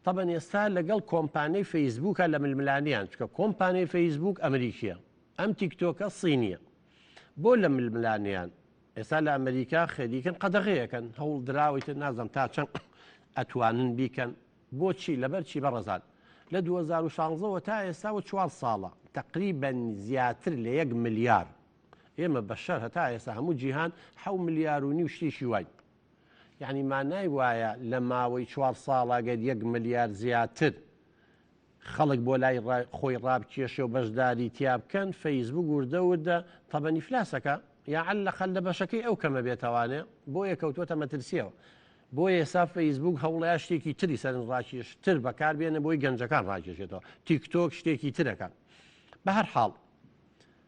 طبعا ئێستا لەگەڵ کۆمپانیای فەیسبووکە لە ململانیان چکە کۆمپانیای فەیسبووک ئەمریکیە ئەم تیکتۆکە سینیە بۆ لە ململانیان ئێستا لە ئەمریکا خێریکن قەدەغەیەکەن هەوڵ دراویتر نازم تا چەند ئەتوانن بیکەن بۆچی لەبەر چی بەڕێزان لە 2016ەوە تا ئێستاوە 4 ساڵە تقریبەن زیاتر لە 1 ملیار ئێمە بەشەر هەتا ئێستا هەموو جیهان 7 ملیار و نیو شتێکی وای یعنی مانای وایە لە ماوەی 4 ساڵە گەر 1 ملیار زیاتر خەڵک بۆ لای خۆی ڕابکێشە و بەشداری تیا بکەن فەیسبوک وردە وردە تەبەنی فلاسەکە یاعەل لە خەل لە بەشەکەی ئەو کەمە بێتەوانێ بۆ یەکەوتوتە مەترسیەوە بۆ ئێستا فەیسبوک هەوڵەیە شتێکی تری سەرنج ڕاکێشتر بەکاربێنە بۆی گەنجەکان ڕاکێشێتەوە تیکتۆک شتێکی ترەکە بە هەر حاڵ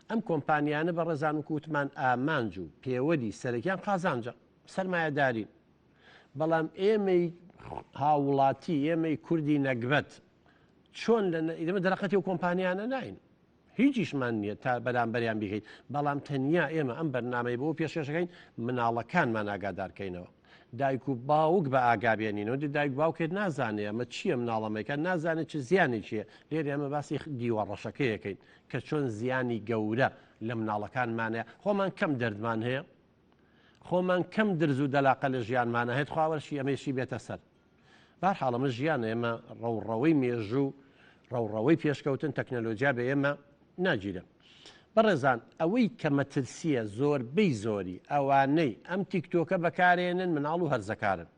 ئەم کۆمپانیانە بە ڕێزان و کووتمان ئامانج و پێوەری سەرەکیان قازانجە سەرمایەدارین بەڵام ئێمەی هاوڵاتی ئێمەی کوردی نەگبەت چۆن لەمە دەرەقەتی و کۆمپانیانە ناین هیچیشمان نییە تا بەرامبەریان بگەین بەڵام تەنیا ئێمە ئەم بەرنامەی بۆ پێشێشەکەین مناڵەکانمان ئاگادارکەینەوە دایک و باوک بە ئاگابێنینەوە دایک باوکێت نازانێ ئەمە چییە مناڵەمەکە نازانێت چ زیانی چییە لێرە ئەمە باسی دیوەڕەشەکەیەکەین کە چۆن زیانی گەورە لە مناڵەکانمانەیە خۆمان کەم دەردمان هەیە خۆمان کەم درز و دەلاقە لە ژیانمانە هێت خواوەرشی ئەمەشی بێتە سەر بەرحاڵەمە ژیانە ئێمە ڕەوڕەوەی مێژوو ڕەوڕەوەی پێشکەوتن تەکنەلۆجیا بە ئێمە ناگیرە بەڕێزان ئەوەی کە مەترسیە زۆربەی زۆری ئەوانەی ئەم تیکتۆکە بەکارێنن مناڵ و هەرزەکارن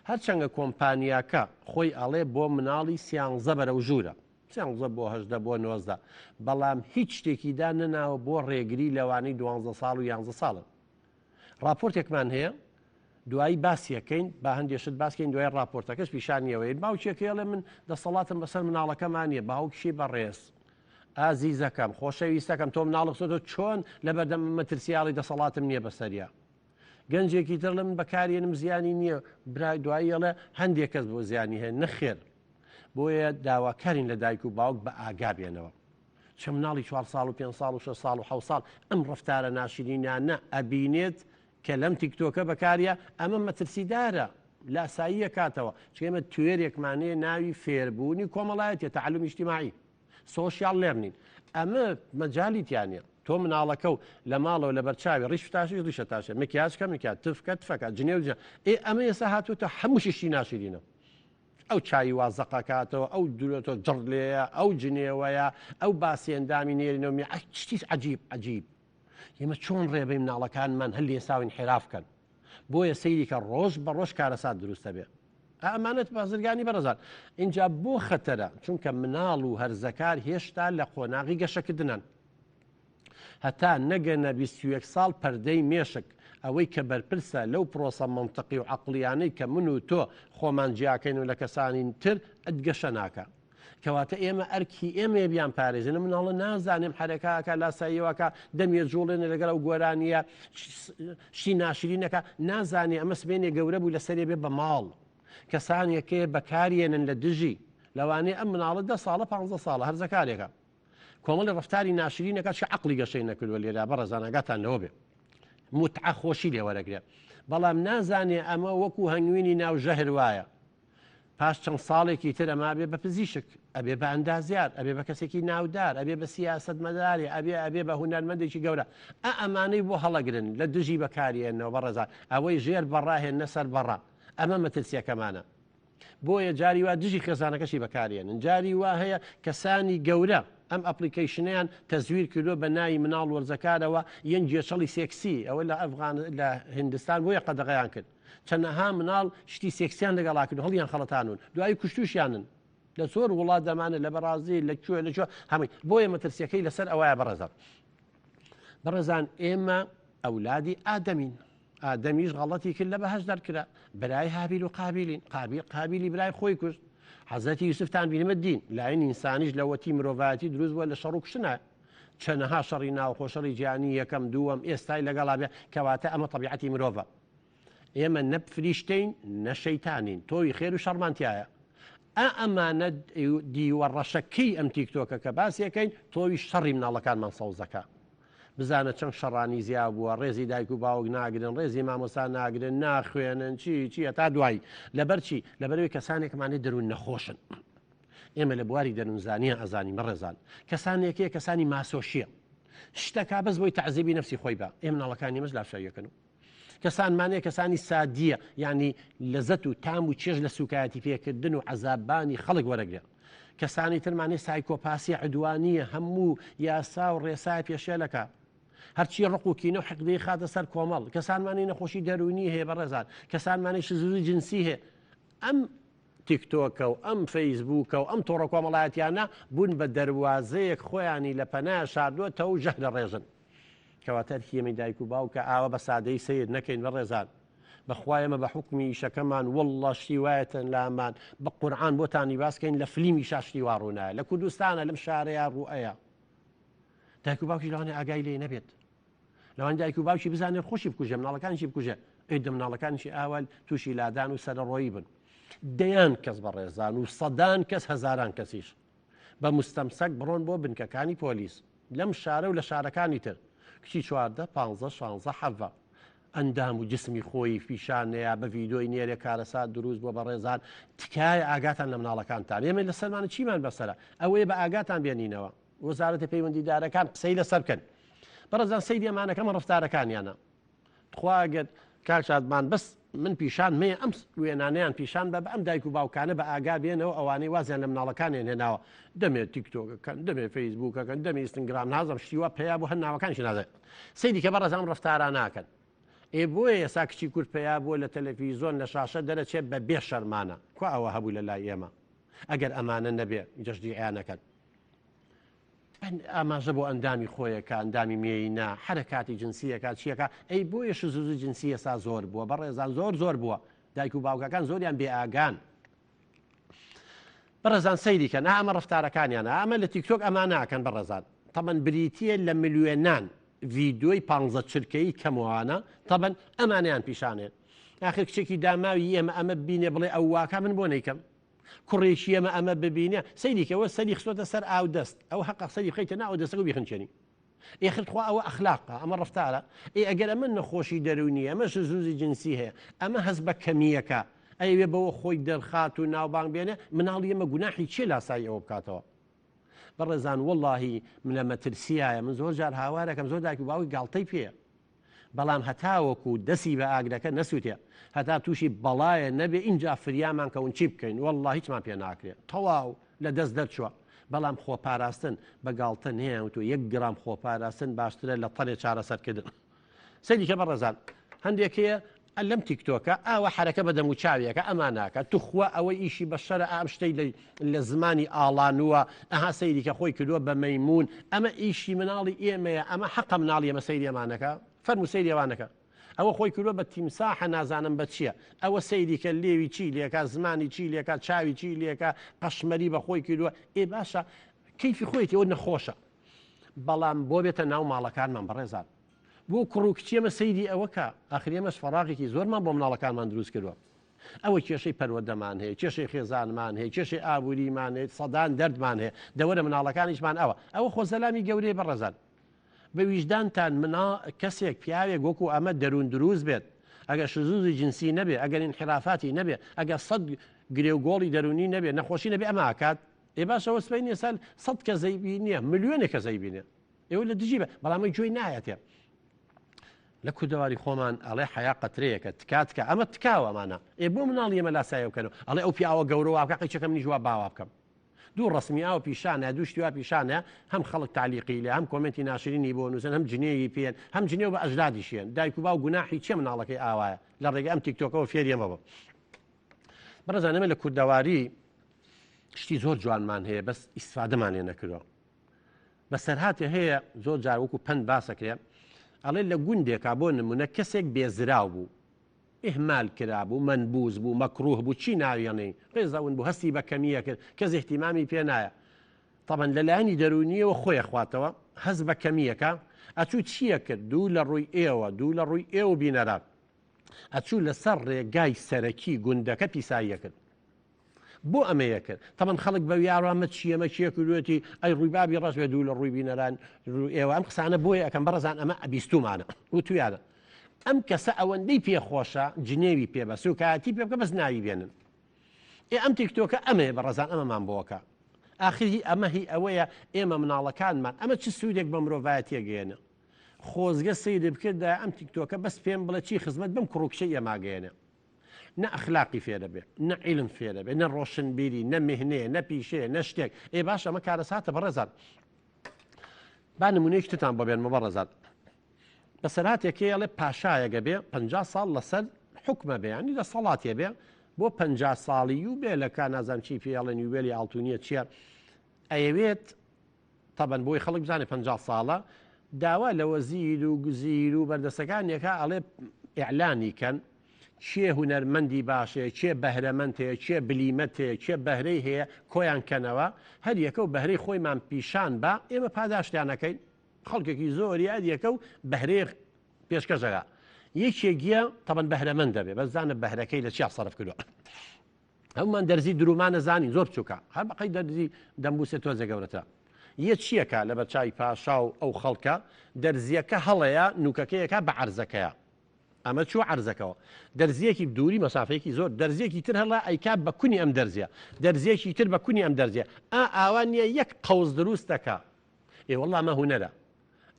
هەرچەندە کۆمپانیاکە خۆی ئەڵێ بۆ مناڵی سیانزە بەرەو ژوورە سیانزە بۆ 18 بۆ 19 بەڵام هیچ شتێکیدا نەناوە بۆ ڕێگری لەوانەی 12 ساڵ و 11 ساڵن راپۆرتێکمان هەیە دوایی باسیەکەین با هەندێشت باسکەین دوای راپۆرتەکەش پیشانیەوەی باوکێکێڵێ من دەسەڵاتم بەسەر مناڵەکەمانە باوکشی بەڕێز ئازیزەکەم خۆشەویستەکەم تۆ مناڵقسۆتۆ چۆن لە بەردەم مەترسیاڵی دەسەڵاتم نییە بەسەریا گەنجێکی تر لە من بەکارێنم زیانی نییە برای دواییەڵێ هەندێک کەس بۆ زیانی هەیە نەخێر بۆیە داواکارین لە دایک و باوک بە ئاگابێنەوە چه مناڵی 4 ساڵ و 5 ساڵ و 6 ساڵ و 7 ساڵ ئەم ڕفتارە ناشرینانە ئەبینێت کە لەم تیکتۆکە بەکاریە ئەمە مەترسیدارە لاساییە کاتەوە چێمە توێرێکمانەیە ناوی فێربوونی کۆمەڵایەتە تەعەلوم ئیجتیماعی سۆشیال لێرنین ئەمە مەجالیتیانە تۆ مناڵەکە و لە ماڵەوە لە بەرچاوی ڕیش تاشی ڕیشە تاشە مکیاجکە مکات تفکە تفەکە جنێوجە ئەمە ئێستا هاتووتە هەموو شتی ناشرینە ئەو چاوی وازەقەکاتەوە ئەو دوورێتەوە جڕ لێیە ئەو جنێوەیە ئەو باسیێندامی نێرینەوە شتی عجیب عجیب ئێمە چۆن ڕێبەی مناڵەکانمان هەل لێساوین حێرافکەن بۆیە سەیری کە ڕۆژ بە ڕۆژ کارەسات دروستە بێ ئەمانەت بازرگانی بەڕێزان اینجا بۆ خەتەرە چونکە مناڵ و هەرزەکار هێشتا لە قۆناغی گەشەکردنن هەتا نەگەنە 21 ساڵ پەردەی مێشک ئەوەی کە بەرپرسە لەو پرۆسە منطقی و عەقلیانەی کە من و تۆ خۆمان جیاکەین و لە کەسانی تر ئەتگەشە ناکە کەواتە ئێمە ئەرکی ئێمە بیان پارێزن مناڵە نازانێم حرەکەکە لاساییەوەکە دەمێ جوڵێنە لەگەڵ ئەو گۆرانیە شی ناشرینەکە نازانێ ئەمە سبێنێ گەورە بوو لەسەرێ بێ بە ماڵ کەسانێکێ بەکارێنن لە دژی لەوانەیە ئەم مناڵە 10 ساڵە 15 ساڵە هەرزەکارێکە کۆمەڵی ڕفتاری ناشرینەکە چ عەقلی گەشەی نەکردووە لێرە بەڕێزانەکەتان لەوە بێ متعە خۆشی لێ وەرەگرێ بەڵام نازانێ ئەمە وەکو هەنگوینی ناو ژەهر وایە پاش چەند ساڵێکی تر ئەما بێ بە پزیشک ئەبێ بە ئەندازیار ئەبێ بە کەسێکی ناودار ئەبێ بە سیاست مەداری ئەبێ بە هونەرمەندێکی گەورە ئەمانەی بۆ هەڵەگرن لە دژی بەکارێنەوە بەڕێزان ئەوەی ژێر بەڕاهێنە سەر بەڕا ئەمە مەترسیەکەمانە بۆیە جاری وا دژی خێزانەکەشی بەکارێنن جاری وا هەیە کەسانی گەورە ئەم ئەپلیکیشنیان تەزویر کردو بە ناوی مناڵ وەرزەکارەوە یەن جێچەڵی سێکسی ئەوە لە ئەفغان لە هندستان بۆیە قەدەغەیان کرد چەندەها مناڵ شتی سێکسیان لەگەڵاکرد هەڵیان خەڵەتانون دوایی کوشتوشیانن لە زۆر وڵات دەمانە لە بەرازیل لەکوێ لەکوێ هەمووی بۆیە مەترسیەکەی لەسەر ئەوەیە بەڕێزان ئێمە ئەولادی ئادەمین ئادەمیش غەڵەتی کرد لە بەهەش دەرکرا برای هابیل و قابیلین قابیلی برای خۆی کوشت حەزەتی یوسفتان بینمە دین لایەن ئینسانیش لەوەتی مرۆڤایەتی دروست بووە لە شەڕ و کوشتنە چەندەها شەڕی ناوخۆشەڵی جیهانی یەکەم دووەم ئێستای لەگەڵا بێ کەواتە ئەمە تەبیعەتی مرۆڤە ئێمە نە فریشتەین نە شەیتانین تۆی خێر و شەڕمانتیایە ئەمانە دیوەڕەشەکەی ئەم تیکتۆکە کە باسیەکەین تۆوی شەڕی مناڵەکانمان سەوزەکە بزانە چەند شەڕانی زیاد بووە ڕێزی دایک و باوک ناگرن ڕێزی مامۆستا ناگرن ناخوێنن چیە تا دوایی لەبەرچی لەبەرەوەی کەسانێکمانێ دەروون نەخۆشن ئێمە لە بواری دەروونزانیە ئەزانی مەڕێزان کەسانێکەیە کەسانی ماسۆشیە شتەکە بەس بۆی تەعزیبی نەفسی خۆی بە ئێمە ناڵەکانی مەش لاشاییەکەن و کەسانمانەیە کەسانی سادیە یعنی لەزەت و تام و چێژ لە سوکایەتی پێکردن و عەزابانی خەڵک وەرەگرێ کەسانی ترمانێ سایکۆپاسی عدوانیە هەموو یاسا و ڕێسای پێشێلەکە هەرچی ڕق و کینە و حقدەی خاتە سەر کۆمەڵ کەسانمانی نەخۆشی دەرونی هەیە بەڕێزان کەسانمانی شزوزی جنسی هەیە ئەم تیکتۆکە و ئەم فەیسبووکە و ئەم تۆڕە کۆمەڵایەتیانە بوون بە دەواازەیەک خۆیانی لە پەنای شاردووەتە و ژەهر لە ڕێژن کەواتە هێمەی دایک و باوکە ئاوە بە سادەی سیر نەکەین بە ڕێزان بەخوایەمە بە حکمی شەکەمان وەڵڵا شتی وایەتەن لامان بە قورعان بۆتانی باسکەین لە فلیمی شاشتی واڕوونایە لە کوردستانە لەم شارەیە ڕوئەیە دایک و باوکی لەوانێ ئاگای لێ نەبێت لەوان دایک و باوکی بزانێت خۆشی بکوژە مناڵەکانیشی بکوژە ئێدە مناڵەکانیشی ئاوەل تووشی لادان و سەرڕۆیی بن دەیان کەس بە ڕێزان و سەدان کەس هەزاران کەسیش بە مستەمسەک بڕۆن بۆ بنکەکانی پۆلیس لەم شارە و لە شارەکانی تر کچی 14 15 16 حەڤە ئەندام و جسمی خۆی پیشانەیە بە ڤیدۆی نێرێ کارەسات دروست بۆ بە ڕێزان تکایە ئاگاتان لە مناڵەکانتان ئێمە لە سەرمانە چیمان بەسەرە ئەوەیە بە ئاگاتان بێنینەوە وەزارەتی پەیوەندیدارەکان قسەی لەسەر بکەن بەڕێزان سەیدی ئەمانەکەمە ڕەفتارەکانیانە خواگەت کاکشادمان بەس من پیشان مێ ئەم وێنانیان پیشان بە ئەم دایک و باوکانە بە ئاگا بێنەوە ئەوانەی وازیان لە مناڵەکانیان هێناوە دەمێت تیکتۆکەکەن دەمێت فەیسبووکەکەن دەمێت ئینستاگرام نازم شتیوە پێیا بۆ هەر ناوەکانشی نازێت سەیدی کە بەڕێزان ڕەفتارە ناکەن بۆیە ئێستا کچی کورد پێیا بۆ لە تەلەڤیزۆن لە شاشە دەرەچێت بە بێ شەرمانە کو ئەوە هەبوو لە لای ئێمە ئەگەر ئەمانە نەبێ جەشدیعیانەکەن ئاماژە بۆ ئەندامی خۆیەکە ئەندامی مێینە حرەکاتی جنسیەکە چیەکە ئەی بۆیە شزوزی جنسی ئێستا زۆر بووە بەڕێزان زۆر بووە دایک و باوکەکان زۆریان بێ ئاگان بەڕێزان سەیریکەن ئەمە ڕەفتارەکانیانە ئەمە لە تیکتۆک ئەمە ناکەن بەڕێزان تەمەن بریتیە لە ملیۆنان ڤیدۆی 15 چرکەی کەموانە تەبەن ئەمانیان پیشانێن ئاخر کچێکی داماوی ئێمە ئەمە ببینێ بڵێ ئەو واکە من بۆ نەیکەم کوڕێکی ئەمە ئەمە ببینێ سەیریکەوە سەری خستۆتە سەر ئاو دەست ئەو حەقا سەری خەیتە ناو دەستەکە و بیخنچێنی ئێخرخوا ئەوە ئەخلاقە ئەمە ڕەفتارە ئەگەر ئەمە نەخۆشی دەرونی ئەمە شزوزی جنسی هەیە ئەمە هەست بە کەمیەکە ئەوێ بەوە خۆی دەرخات و ناوبانگ بێنێ مناڵی ئەمە گوناحی چێ لاسایی ئەوە بکاتەوە بەڕێزان وەڵڵاهی من لە مەترسیایە من زۆر جار هاوارەکەم زۆر دایک و باوکی گاڵتەی پێیە بەڵام هەتاوەکو دەسی بە ئاگرەکە نەسووتێ هەتا تووشی بەڵایە نەبێ اینجا فریامان کەون چی بکەین وەڵڵا هیچمان پێ ناکرێت تەواو لە دەست دەرچووە بەڵام خۆپاراستن بە گاڵتە نەیە و تۆ 1 گرام خۆپاراستن باشترە لە تەنێ چارەسەرکردن سەریکە بەڕێزان هەندێکەیە لەم تیکتۆکە ئاوە حرەکە بەدەم و چاویەکە ئەمان ناکە توخوا ئەوەی ئیشی بە شەرە ئام شتەی لە زمانی ئاڵانووە ئەها سەیریکە خۆی کردووە بە مەیمون ئەمە ئیشی مناڵی ئێمەیە ئەمە حەقە مناڵی ئەمە سەیریەمانەکە فەرمو سەیریەوانەکە ئەوە خۆی کردووە بە تیمساحە نازانم بە چییە ئەوە سەیریکە لێوی چی لێکە زمانی چی لێکە چاوی چی لێکە قەشمەری بە خۆی کردووە باشە کەیفی خۆیەتی ئەوە نەخۆشە بەڵام بۆ بێتە ناو ماڵەکانمان بەڕێزان بۆ کوڕ و کچێمە سەیری ئەوەکە ئاخرێمەش فەراغێکی زۆرمان بۆ مناڵەکانمان دروست کردووە ئەوە کێشەی پەروەردەمان هەیە کێشەی خێزانمان هەیە کێشەی ئابووریمان هەیە سەدان دەردمان هەیە دەوەرە مناڵەکانیشمان ئەوە خۆزەلامی گەورەی بەڕێزان بە ویژدانتان کەسێک پیاوێک وەکو ئەمە دەروون دروست بێت ئەگەر شزوزی جنسی نەبێ ئەگەر انحرافاتی نەبێ ئەگەر 100 گرێوگۆڵی دەرونی نەبێ نەخۆشی نەبێ ئەمە ئاکات باشەوە سبەی سال 100 کەسەی بینیە ملیۆنێک کەسەی بینێ ئێوە لە دژی بە بەڵامی جوێی نایەتێ لە کوردەواری خۆمان ئەڵێ حیا قەترەیەکە تکاتکە ئەمە تکاوەمانە بۆ مناڵی ئێمە لاسایە بکەنەوە ئەڵێ ئەو پیاوە گەورەوە قیچەکەم نیژوا باوا بکەم دوو ڕسمی ئاوە پیشانە دوو شتیوا پیشانە هەم خەڵک تعلیقی لێ هەم کۆمنتی ناشرینی بۆ نووسن هەم جنێوی پێن هەم جنێو بە ئەژدادیشیان دایک و باو گوناحی چێ مناڵەکەی ئاوایە لە ڕێگە ئەم تیکتۆکەوە فێریەمە بە بەڕێزانەمە لە کوردەواری شتی زۆر جوانمان هەیە بەس ئیسفادەمان لێ نەکردەوە بەسەرهاتێ هەیە زۆر جار وەکو پەند باسەکرێ ئەڵێ لە گوندێکا بۆ نمونە کەسێک بێزراو بوو ئیهمال کرابوو منبوز بوو مەکروه بوو چی ناویێنەی ڕێزەون بوو هەستی بە کەمیە کرد کەس احتیمامی پێ نایە طبعا لەلایەنی دەرونیەوە خۆی خواتەوە هەست بە کەمیەکە ئەچوو چییە کرد دوو لە ڕووی ئێوە دوو لە ڕووی ئێوە بینەرات ئەچوو لەسەر ڕێگای سەرەکی گوندەکە پیساییە کرد بۆ ئەمەیە کرد تەمەەن خەڵک بە یاڕامە چیەمە چیە کردوێتی ئەی ڕوویبابی ڕاست بێ دوو لە ڕووی بینەران ئێوە ئەم قسانە بۆیە ئەەکەم بەڕزان ئەمە ئەبیستومانە و تویانە ئەم کەسە ئەوەندەی پێخۆشە جنێوی پێبەس و کاتی پێ بکە بەس ناوی بێنن ئەم تیکتۆکە ئەمێ بەڕزان ئەمەمان بۆکە ئاخری ئەمە هی ئەوەیە ئێمە مناڵەکانمان ئەمە چ سوودێک بە مرۆڤایەت تێگەێنە خۆزگە سەیری بکردا ئەم تیکتۆکە بەس پێم بڵە چی خزمەت بم کوڕکشەی ئەماگەێنە نە ئەخلاقی فێرە بێ نە عیلم فێرە بێ نە ڕۆشنبیری نە مهنەیە نە پیشەیە نە شتێک ئێ باش ئەمە کارەساتە بەڕێزان با نمونەیەکتان بۆ بێنمە بەڕێزان بەسەرهاتێکەیەڵێ پاشایەگە بێ 50 ساڵ لەسەر حکمە بێ ینی لە سەڵاتێ بێ بۆ 50 ساڵی و بێ لە کا نازان چی پێڵێن وێلی ئاڵتونیە چییە ئەیەوێت تەبەن بۆی خەڵک بزانێ 50 ساڵە داوا لە وەزیر و گزیر و بەردەستەکانێکە ئەڵێ ئیعلانی کەن چێ هونەرمەندی باشەیە چێ بەهرەمەند هەیە چێ بلیمەت هەیە چێ بەهرەی هەیە کۆیان کەنەوە هەر یەکە و بەهرەی خۆیمان پیشان بە ئێمە پاداشتیانەکەین خەڵکێکی زۆری یەکە و بەهرەیە پێشکەشەکە یەکێکیە تەبەن بەهرەمەند دەبێ بەزانە بەهرەکەی لە چیا سەرف کردووە هەمومان دەرزی درومانە زانین زۆر بچووکە هەر بەقەی دەرزی دەمبوسێت تۆزە گەورەتە یە چیەکە لە بەرچای پاشا و ئەو خەڵکە دەرزیەکە هەڵەیە نوکەکەیەکە بە عەرزەکەیە ئەمە چوو عەرزەکەەوە دەرزیەکی دووری مەسافەیەکی زۆر دەرزیەکی تر هەڵا ئەیکا بە کونی ئەم دەرزیە دەرزیەکی تر بە کونی ئەم دەرزیە ئاوان نییە یەک قەوز دروست دەکا ئێوەڵا مە هونەرە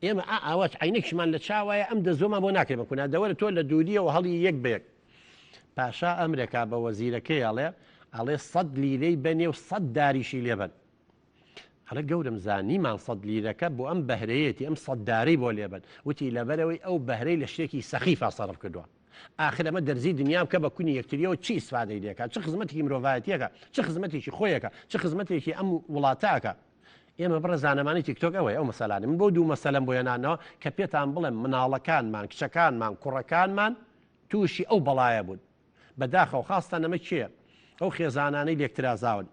ئێمە ئاواش عینێکشمان لە چاوایە ئەم دەزۆمان بۆ ناکەی بکونا دەوەرە تۆ لە دووریەوە هەڵی یەک بەیەک پاشا ئەمریکا بە وەزیرەکەی ئەڵێ 100 لیرەی بەنێ و 100 داریشی لێبن هەڵە گەورم زانیمان 100 لیرەکە بۆ ئەم بەهرەیەتی ئەم 100 داری بۆ لێبن وتی لەبەرەوەی ئەو بەهرەی لە شتێکی سەخیفا سەرف کردووە ئاخر ئەمە دەرزی دنیام کە بە کونی یەکتریەوە چی ئیسفادەی لێکات چه خزمەتێکی مرۆڤایەتیەکە چه خزمەتێکی خۆیەکە چه خزمەتێکی ئەم وڵاتاکە ئێمە بڕە زانەمانی تیکتۆک ئەوەی ئەو مەسەلانی من بۆ دوو مەسەلەم بۆ یەنانەوە کە پێتان بڵێم مناڵەکانمان کچەکانمان کوڕەکانمان تووشی ئەو بەڵایە بوون بەداخەوە خاستان ئەمە چییە ئەو خێزانانەی لێکترازاون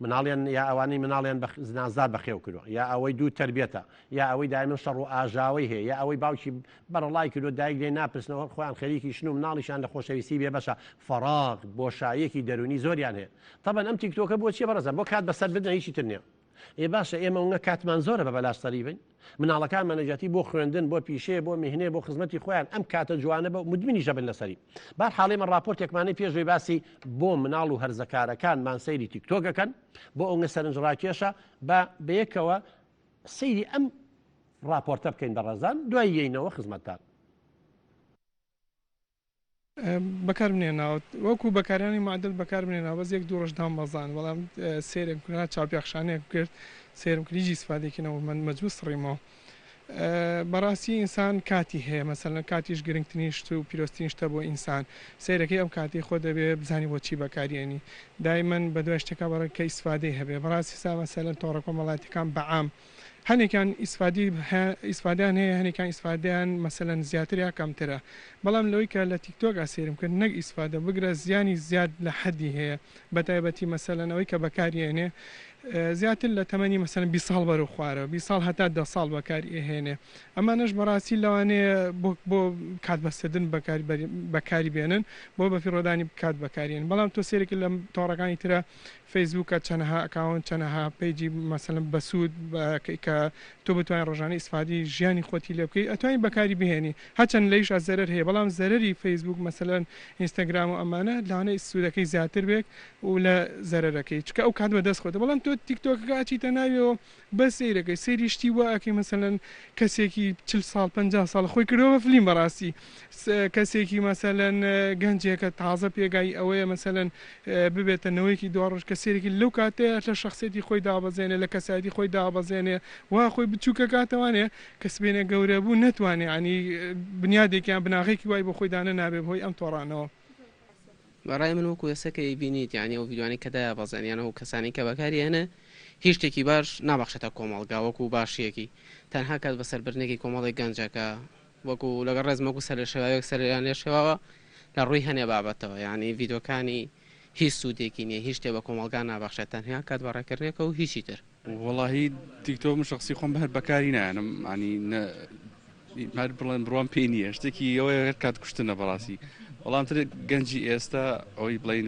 مناڵیان یا ئەوانەی مناڵیان نازدار بەخێو کردووە یا ئەوەی دوو تربێتە یا ئەوەی دایمن شەڕ و ئاژاوی هەیە یا ئەوەی باوکی بەرەڵای کردو دایک لێ ناپرسنەوە خۆیان خەریکی شن و مناڵیشان لە خۆشەویستی بێ بەشە فەراغ بۆشاییەکی دەرونی زۆریان هەیە تەبەن ئەم تیکتۆکە بۆ چیە بەڕێزە بۆ کات بەسەر بدن هیچی تر نییە ئێ باشە ئێمە ئەوە کاتمان زۆرە بە بەلاشسەری بین مناڵەکان مەنەجاتی بۆ خوێندن بۆ پیشەیە بۆ میهنەیە بۆ خزمەتی خۆیان ئەم کاتە جوانە بە مدمنی ژەبن لەسەری بار حاڵی من راپۆرتێکمانەی پێشوەی باسی بۆ مناڵ و هەرزەکارەکانمان سەیری تیکتۆکەکەن بۆ ئەوە سەرنجڕاکێشە بە بەیەکەوە سەیری ئەم راپۆرتە بکەین بەڕێزان دوای یەینەوە خزمەتدار بەکاربنێناوە وەکو بەکارانی معدل بەکاربنێناوە بەس یەک دوو ڕۆژدام بەزان بەڵام سێرم کردنا چاپیاخشانەیە کرد سێرم کلیجی سفادێکینەوە من مەجبوور سڕیمەوە بەڕاستی ئینسان کاتی هەیە مەسەلەن کاتیش گرنگترینشت و پیرۆستترین شتە بۆ ئینسان سیرەکەی ئەم کاتی خۆ دەبێ بزانی بۆ چی بەکارێنی دایمەن بە دوای شتێکە بەڕێککە ئیسفادەی هەبێ بەڕاستی سا مەسەلەن تۆڕە کۆمەڵاتیەکان بەعام هەنێکان ئیسفادیان هەیە هەنێکان ئیسفادیان مەسەلەن زیاتریا کەمترە بەڵام لەوەی کە لە تیکتۆکا سێرم کرد نەک ئیسفادە بگرە زیانی زیاد لە حەدی هەیە بەتایبەتی مەسەلەنەوەی کە بەکارێنێ زیاتر لە تەمەنی مەسەلەن 20 ساڵ بەرەو خوارە 20 ساڵ هەتا 10 ساڵ بەکاری ئێهێنێ ئەمانەش بەڕاستی لەوانەیە بۆ کات بەستردن بەکاری بێنن بۆ بەفیڕۆدانی کات بەکارێن بەڵام تۆ سێرێکی لە تۆڕەکانی ترە فەیسبووکە چەنەها ئەکاون چەنەها پیجی مەسەلەن بەسوود کە تۆ بتوانین ڕۆژانەی ئیسفادی ژیانی خۆتی لێ بکەیت ئەتوانین بەکاری بهێنی هەچەند لەیش زەرەر هەیە بەڵام زەرەری فەیسبووک مەسەلەن ئینستاگرام و ئەمانە لەوانەیە سوودەکەی زیاتر بێت و لە زەرەرەکەی چکە ئەو کات بەدەست خۆتە بەڵام تۆ تیکتۆکەکە ئاچیتە ناویەوە بە سیرەکەی سێری شتی وەکەی مەسەلەن کەسێکی 40 ساڵ 50 ساڵ خۆی کردەوە فلیم بەڕاستی کەسێکی مەسەلەن گەنجێکە تازە پێگای ئەوەیە مەسەلەن ببێتەنەوەیکی دوڕۆژ کە سێرێکی لەو کاتەیە لە شخصێتی خۆی دابەزێنێ لە کەسایەتی خۆی دابەزێنێ وا خۆی بچووکە کاتەوانێ کەس بێنێ گەورە بوو نەتوانێ ینی بنیادێکیان بناغێکی وای بۆ خۆی دانە نابێ بۆی ئەم تۆڕانەوە بەڕای من وەکو ئێسەکەی بینیت یعنی ئەو ڤیدیۆوانی کە دایابەزێنیانە و کەسانی کە بەکارێنە هیچ شتێکی باش نابەخشێتە کۆمەڵگا وەکو باشیەکی تەنها کات بەسەربردنێکی کۆمەڵی گەنجەکە وەکو لەگەڵ ڕێزمەکو سەر لە شێوایەک سەریان لێ شێواوە لە ڕووی هەنێ بابەتەوە یعنی ڤیدۆکانی هیچ سوودێکی نییە هیچ شتێ بە کۆمەڵگا نابەخشێت تەنها کات بەڕێکردنێکە و هیچی تر وەڵاهی تیکتۆ من شخصی خۆم بەهەر بەکاری نایەنم ینی هەر بڵێن بڕوان پێی نییە شتێکی ئەوەیە کات کوشتنە بەڕاستی بەڵام تر گەنجی ئێستا ئەوەی بڵین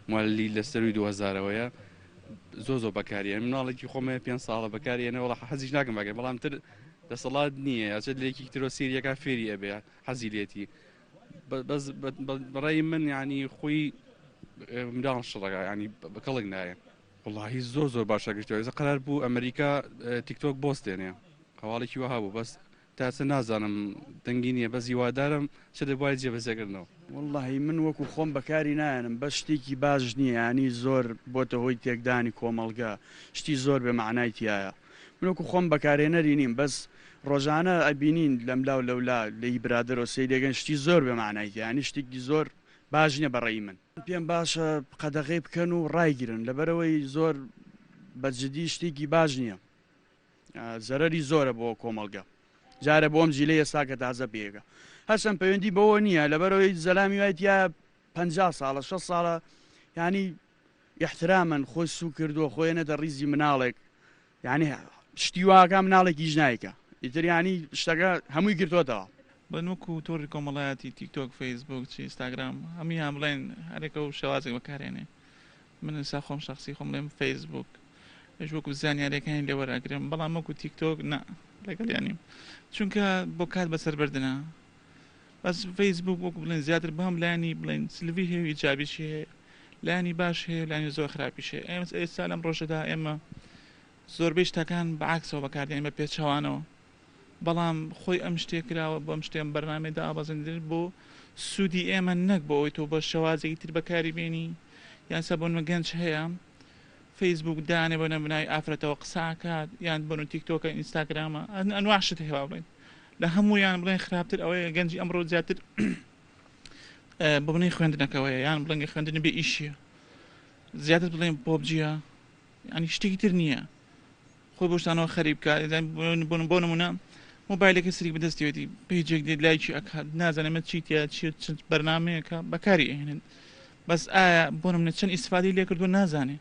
موالی لە سەروی 2000ەوەیە زۆ بەکاریە مناڵێکی خۆمە 5 ساڵە بەکارێنە وڵا حەزیش ناکەم بەکە بەڵام تر دەسەڵات نییە یاچێت لێکی ترۆ سریەکە فێری ئەبێ حەزی لێتی بەڕێی من ینی خۆی منداڵ شڵەکە ینی بەکەڵک نایە وڵی زۆر باشە گشتەوە قەرار بوو ئەمریکا تیکتۆک بۆستێنێ هەواڵێکی وەها بوو بەس تاسە نازانم دەنگی نییە بە زیوادارم چ دەبای جێبەجێکردنەوە واللهی من وەکو خۆم بەکاری نایەنم بە شتێکی باش نییە ینی زۆر بۆتە هۆی تێکدانی کۆمەڵگا شتی زۆر بێ معنای تایە من وەکو خۆم بەکارێنەری نیم بەس ڕۆژانە ئەبینین لەم لاو لەولا لی برادرەوە سی دەگەن شتی زۆر بێ معنای ینی شتێکی زۆر باش نییە بەڕێی من پێم باشە قەدەغی بکەن و ڕایگیرن لەبەرەوەی زۆر بەجددی شتێکی باش نییە زەرەری زۆرە بۆ کۆمەڵگا جارە بۆم جیلە ئێستا کە تازە پێگە هەرچەند پەیوەندی بەوە نییە لەبەرەوەی زەلامی وایت یا 50 ساڵە 6 ساڵە ینی احترامن خۆی سو کردووە خۆیەنە ڕیزی مناڵێک ینی شتی واکە مناڵێکی ژنایکە ئیتر ینی شتەکە هەمووی گرتوۆتەوە بنووکو تۆڕی کۆمەڵایەتی تیکتۆک فەیسبوک چی ئینستاگرام هەمی هەم بڵێن هەرێکە و شێوازێک بەکارێنێ من سا خۆم شخصی خۆم لێم فەیسبوک ژ وەکو زانیارەکانی لێوەراگرم بەڵام وەکو تیکتۆک نا لەگەڵ یانیم چونکە بۆ کات بەسەر بردنە بەس فەیسبوک وەکو بڵێن زیاتر بەم لایانی بڵێن سلڤی هەیە ئیجابیش هەیە لایانی باش هەیە لایانی زۆر خراپیش هەیە ئێمە ئێستا لەم ڕۆژەدا ئێمە زۆربەی شتەکان بەعکسەوە بەکاردێنین بە پێچەوانەوە بەڵام خۆی ئەم شتێک کراوە بۆم شتێم بەرنامەدا ئابەزەندر بۆ سوودی ئێمە نەک بۆ ئەوی تۆ بە شەوازێکی تر بەکاری بێنی یانسە بۆ گەنج هەیە فەیسبوک دانێ بۆ نەبنای ئافرەتەوە قساکات یان بۆ تیکتۆکە ئینستاگرامە ئەنواع شت هێوا بڵێن لە هەموویان بڵێن خراپتر ئەوەیە گەنجی ئەمڕۆ زیاتر بە بنەی خوێندنەکەوەیە یان بڵێنگە خوێندن بێ ئیشیە زیاتر بڵێن پۆبجیە ینی شتێکی تر نییە خۆی بۆ شتانەوە خەریب بکات بۆ نمونە مۆبایلەکە سری بەدەستیوێتی پیجێک دێت لایکی ئەکات نازانێمە چیتە چی بەرنمەیەەکە بەکاری ئێنن بەس ئایا بۆ منە چەند ئیسفادی لێ کردو نازانێ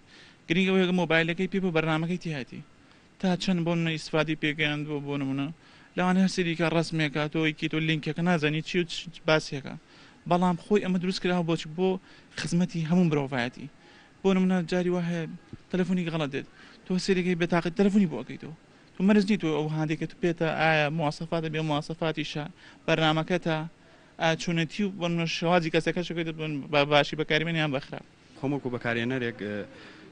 گرنگەوەیە مۆبایلەکەی پێ بۆ بەرنمەکەی تیاتی تا چەند بۆ منە ئیسفادی پێگەیاند بۆ نمونە لەوانە هەرسریکە ڕسمێکە تۆیکی تۆ لینکەکە نازانی چی و باسیەکە بەڵام خۆی ئەمە دروست کراوە بۆچ بۆ خزمەتی هەموو مرۆڤایەتی بۆ نمونە جاری وهەیە تەلەفۆنی غەڵەت دێت تۆ سێرەکەی بێتاقیت تەلەفۆنی بۆ ئەەکەیتەوە تو مەرز نیت ئەو هاندێکە تو پێێتە ئایا مواسەفاتە بێ مواسەفاتیشە بەرنمەکەتە چوونەتی و بۆ شێوازی کەسەکە شکەیت بە باشی بەکاریمێنیان بەخراپ خۆمەکو بەکارێنەرێک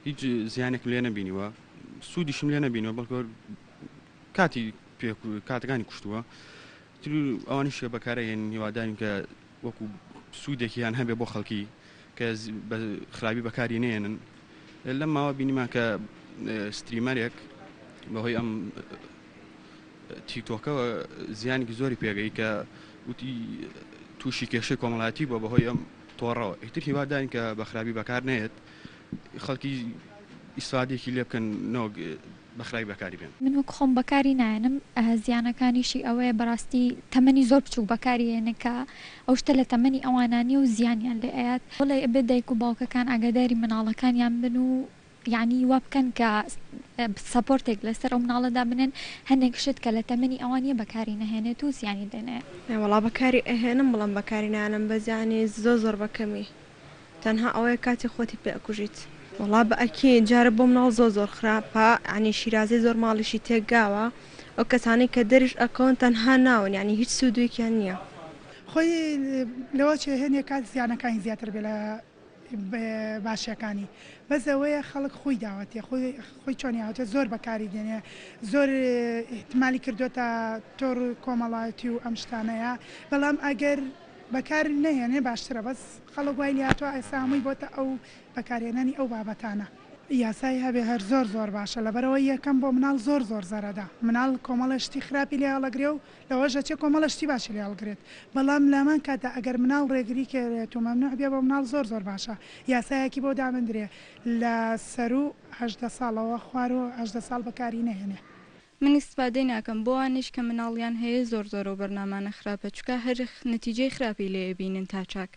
هیچ زیانێک لێ نەبینیوە سوودیشم لێ نەبینەوە بەڵکو کاتی کاتەکانی کوشتووە ئەوانیشە بەکارەهێن هیوادارین کە وەکو سوودێکیان هەبێ بۆ خەڵکی کە خراپی بەکاری نێنن لەم ماوە بینیمان کە ستریمەرێک بەهۆی ئەم تیکتۆکەوە زیانێکی زۆری پێگەی کە وتی تووشی کێشەی کۆمەڵاتی بۆ بەهۆی ئەم تۆڕەوە ئیتر هیوادارین کە بە خراپی بەکار نێت خەڵکی ئیسفادێکی لێ بکەن نەوەک بەخراپی بەکاری بێن من وەک خۆم بەکاری نایەنم زیانەکانیشی ئەوەیە بەڕاستی تەمەنی زۆر بچوو بەکارێنە کە ئەو شتە لە تەمەنی ئەوانانی و زیانیان لێ ئاات وڵێ ئەبێ دایک و باوکەکان ئاگاداری مناڵەکانیان بن و یعنی وا بکەن کە سەپۆرتێک لەسەر ئەو مناڵەدا بنێن هەندێک شت کە لە تەمەنی ئەوانیە بەکاری نەهێنێت و زیانی دێنێ وڵا بەکاری ئەهێنم بڵم بەکاری نانم بە زیانی زۆر بەکەمی تەنها ئەوەیە کاتی خۆتی پێ ئەکوژیت وڵا بە ئەکی جارە بۆ مناڵ زۆر خراپە عنی شیرازی زۆر ماڵیشی تێکگاوە ئەو کەسانی کە دەریش ئەکەون تەنها ناون ینی هیچ سوودوێکیان نییە خۆی لەوە چێ هێنێ کات زیانەکانی زیاتر بێ لە باشیەکانی بەس ئەوەیە خەڵک خۆی داوەتێ خۆی چۆنی هاوتێ زۆر بەکاری دێنێ زۆر احتمالی کردوتە تۆڕ کۆمەڵایەتی و ئەم شتانەیە بەڵام ئەگەر بەکار نەهێنێ باشترە بەس خەڵک وای لاتوە ئێستا هەمووی بۆتە ئەو بەکارهێنانی ئەو بابەتانە یاسای هەبێ هەر زۆر باشە لەبەرەوە یەکەم بۆ مناڵ زۆر زەرەدا مناڵ کۆمەڵەشتی خراپی لێ هەڵەگرێ و لەوەژە چێ کۆمەڵەشتی باشی لێ هەڵگرێت بەڵام لامان کاتە ئەگەر مناڵ ڕێگری کێت و مەمنوع بێ بۆ مناڵ زۆر باشە یاسایەکی بۆ دامەندرێ لە سەر و 18 ساڵەوە خوار و 18 ساڵ بەکاری نەهێنێ من استفادەی ناکەم بۆ وانش کە مناڵیان هەیە زۆر و بەرنامانە خراپە چکە هەر نەتیجەی خراپی لێ بینن تا چاک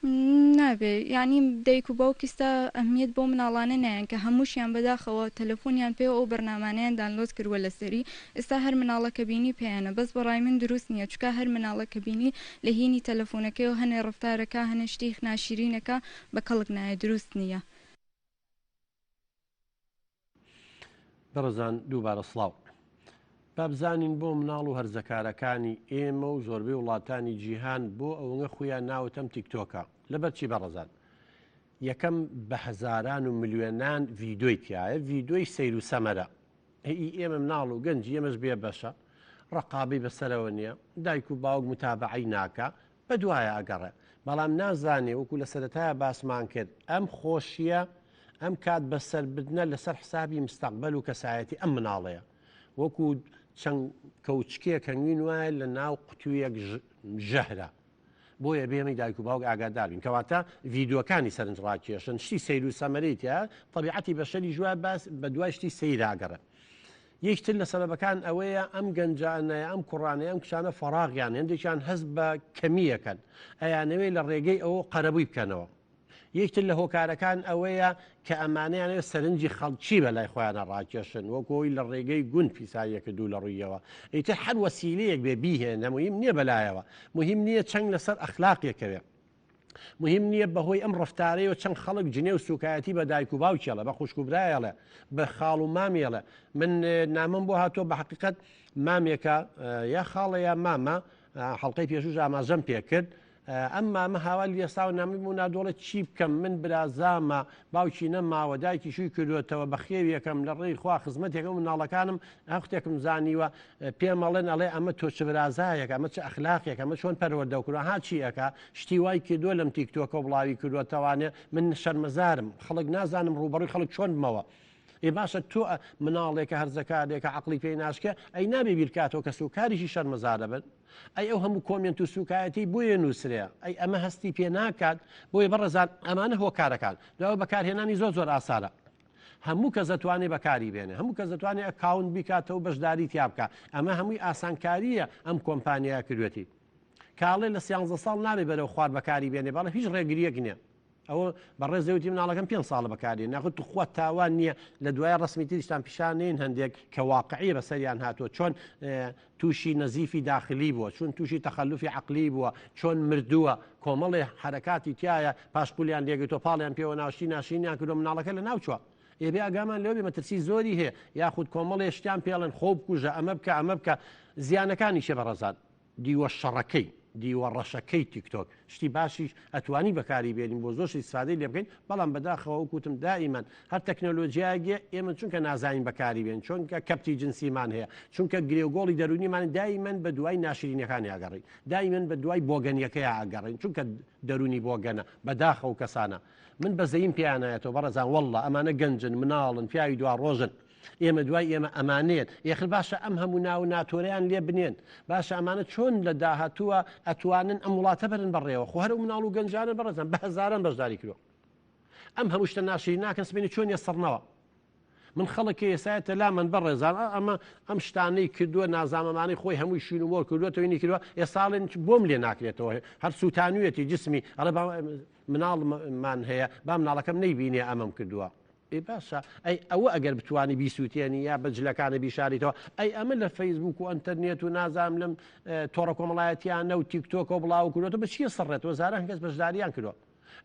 نابێ ینی دایک و باوکیستا ئەهمیت بۆ مناڵانە نایەن کە هەمووشیان بەداخەوە تەلەفۆنیان پێ ئەو بەرنامانیان دانلۆد کردووە لەسەری ئێستا هەر مناڵەکە بینی پێیانە بەس بەڕای من دروست نییە چکە هەر مناڵەکە بینی لە هینی تەلەفۆنەکەی و هەنێ ڕفتارەکە هەنە شتی ناشرینەکە بە کەڵک نایە دروست نییە. بەڕزان دووبارە سڵاو بابزانین بۆ مناڵ و هەرزەکارەکانی ئێمە و زۆربەی وڵاتانی جیهان بۆ ئەوەنگە خۆیان ناوتەم تیکتۆکە لەبەرچی بەڕزان یەکەم بە هەزاران و ملیۆنان ڤیدۆی تایە ڤیدۆی سیر و سەمەرە ئێمە مناڵ و گەنج ئێمەش بێ بەشە ڕقابی بەسەرەوە نییە دایک و باوک متابعی ناکە بە دوایە ئەگەڕێ بەڵام نازانێ وەکو لە سەرەتایە باسمان کرد ئەم خۆشیە ئەم کات بەسەر بدنە لەسەر حسابی مستەقبەل و کەسایەتی ئەم مناڵەیە وەکو چەند کەوچکێ کەنگوین وایە لە ناو قوتوویەک ژەهرە بۆیە بێمەی دایک و باوک ئاگادار بین کەواتە ڤیدۆکانی سەرنج ڕاکێشن شتی سیر و سەمەرەیتە طبیعەتی بەشەری ژوای باس بە دوای شتی سەیراگەڕێ یەکتر لە سەبەکان ئەوەیە ئەم گەنجانەیە ئەم کوڕانەیە ئەم کشانە فەراغیان هەندێکیان هەست بە کەمیەکەن ئەیانەوەی لە ڕێگەی ئەوە قەرەبووی بکەنەوە یەکتر لە هۆکارەکان ئەوەیە کە ئەمانەیانێ سەرنجی خەڵکی بە لای خۆیانە ڕاکێشن وەکۆی لە ڕێگەی گوند پیساییەکە دوو لە ڕوویەوە ئیتر هەر وەسیلەیەک بێ بیهێنە مهم نییە بەلایەوە مهم نییە چەند لەسەر ئەخلاقیەکەوێ مهم نییە بەهۆی ئەم ڕفتارەیەوە چەند خەڵک جنێ و سوکایەتی بە دایک و باوکیڵە بە خوشکوبرایەڵێ بە خاڵ و مامێڵە من نامم بۆ هاتۆ بە حقیقت مامێکە یا خاڵە یا مامە حەڵقەی پێشوش ئاماژەم پێ کرد ئەم مامە هاوا ئێستا و نامی بوو نادۆڵێت چی بکەم من برازامە باوکی نەماوە دایکی شووی کردوێتەوە بە خێویەکەم لە ڕێی خوا خزمەتێکە و مناڵەکانم ئەختێکم زانیوە پێمەڵێن ئەڵێ ئەمە تۆ چ برازایەک ئەمە چ ئەخلاقێک ئەمە چۆن پەروەردەکردوە ها چیەکە شتی وای کردووە لەم تیکتۆکە و بڵاوی کردوەتەوانێ من شەرمەزارم خەڵک نازانم ڕوبەڕووی خەڵک چۆن بمەوە ئێ باشە تۆ مناڵێکە هەرزەکارێکە عقلی پێی ناشکە ئەی نابێ بیرکاتەوە کە سوکاریشی شەرمەزارە بن ئەی ئەو هەموو کۆمنت و سوکایەتی بۆیە نووسرەیە ئەی ئەمە هەستی پێ ناکات بۆیە بەڕێزان ئەمانە هۆکارەکان لەوە بەکارهێنانی زۆر ئاسانە هەموو کەس دەتوانێت بەکاری بێنێ هەموو کەس دەتوانێت ئەکاونت بیکاتەوە بەشداری تیا بکە ئەمە هەمووی ئاسانکاریە ئەم کۆمپانیا کردوێتی کاڵێ لە 13 ساڵ نابێ بەرەو خوارد بەکاری بێنێ بەڵام هیچ ڕێگریەک نییە ئەوە بەڕێز دەوتی مناڵەکەم 5 ساڵ بەکاری ناخت خوا تاوان نییە لە دوای ڕسمی تریشتان پیشانین هەندێک کە واقعی بەسەریان هاتووە چۆن تووشی نەزیفی داخلی بووە چۆن تووشی تەخەلوفی عقلی بووە چۆن مردووە کۆمەڵێ حرکاتی تایە پاشپولیان لێگەیتۆ پاڵیان پێوە ناوشی ناشینیان کردو مناڵەکە لە ناوچوە ئێبێ ئەگامان لەوێ مەترسی زۆری هەیە یاخود کۆمەڵێ شتیان پێڵێن خۆ بکوژە ئەمە بکە ئەمە بکە زیانەکانی شێ بەڕەزان دیوە شەڕەکەی دیوە ڕەشەکەی تیکتۆک شتی باشیش ئەتوانی بەکاری بێنین بۆ زۆر سادەی لێ بکەین بەڵام بەداخەوە وکوتم دائیمەن هەر تەکنۆلۆژیاگە ئێمە چونکە نازانین بەکاری بێن چونکە کەپتی جنسیمان هەیە چونکە گرێگۆڵی دەرونیمان دائیمەن بە دوای ناشرینەکانی ئاگەڕین دائیمەن بە دوای بۆگەنیەکەی ئاگەڕین چونکە دەرونی بۆگەنە بەداخەو کەسانە من بەزەیم پیانایەتەوە بەڕەزان وەڵڵە ئەمانە گەنجن مناڵن پیاوی دوا ڕۆژن ئێمە دوای ئێمە ئەمانێت یەخر باشە ئەم هەموو ناو ناتۆریان لێ بنێن باشە ئەمانە چۆن لە داهاتووە ئەتوانن ئەم وڵاتە بەرن بەڕێوە خۆ هەر و مناڵ و گەنجانە بەڕێزان بە هەزاران بەشداری کردو ئەم هەموو شتە ناشرین ناکەن سبینی چۆن یەسەرنەوە من خەڵکی ئێسایەتە لا من بەڕێزان ئەمە ئەم شتانەی کردووە نازانمەمانەی خۆی هەمووی شوین و مۆر کردوێتەوەی کردووە ئێساڵێن بۆم لێ ناکرێتەوە هەر سووتانوێتی جسمی ئەڵێ مناڵمان هەیە با مناڵەکەم نەیبینێ ئەمەم کردووە باشە ئەی ئەوە ئەگەر بتوانانی بیسووتێنی یا بەجلەکانە بیشاریتەوە ئەی ئەمە لە فەیسبوک و ئەتەرنێت و نازام لەم تۆڕە کۆمەڵایەتیانە و تیکتۆکە و بڵاو کردوەوە بە چیە سەڕێتەوە زاران کەس بەشداریان کردووە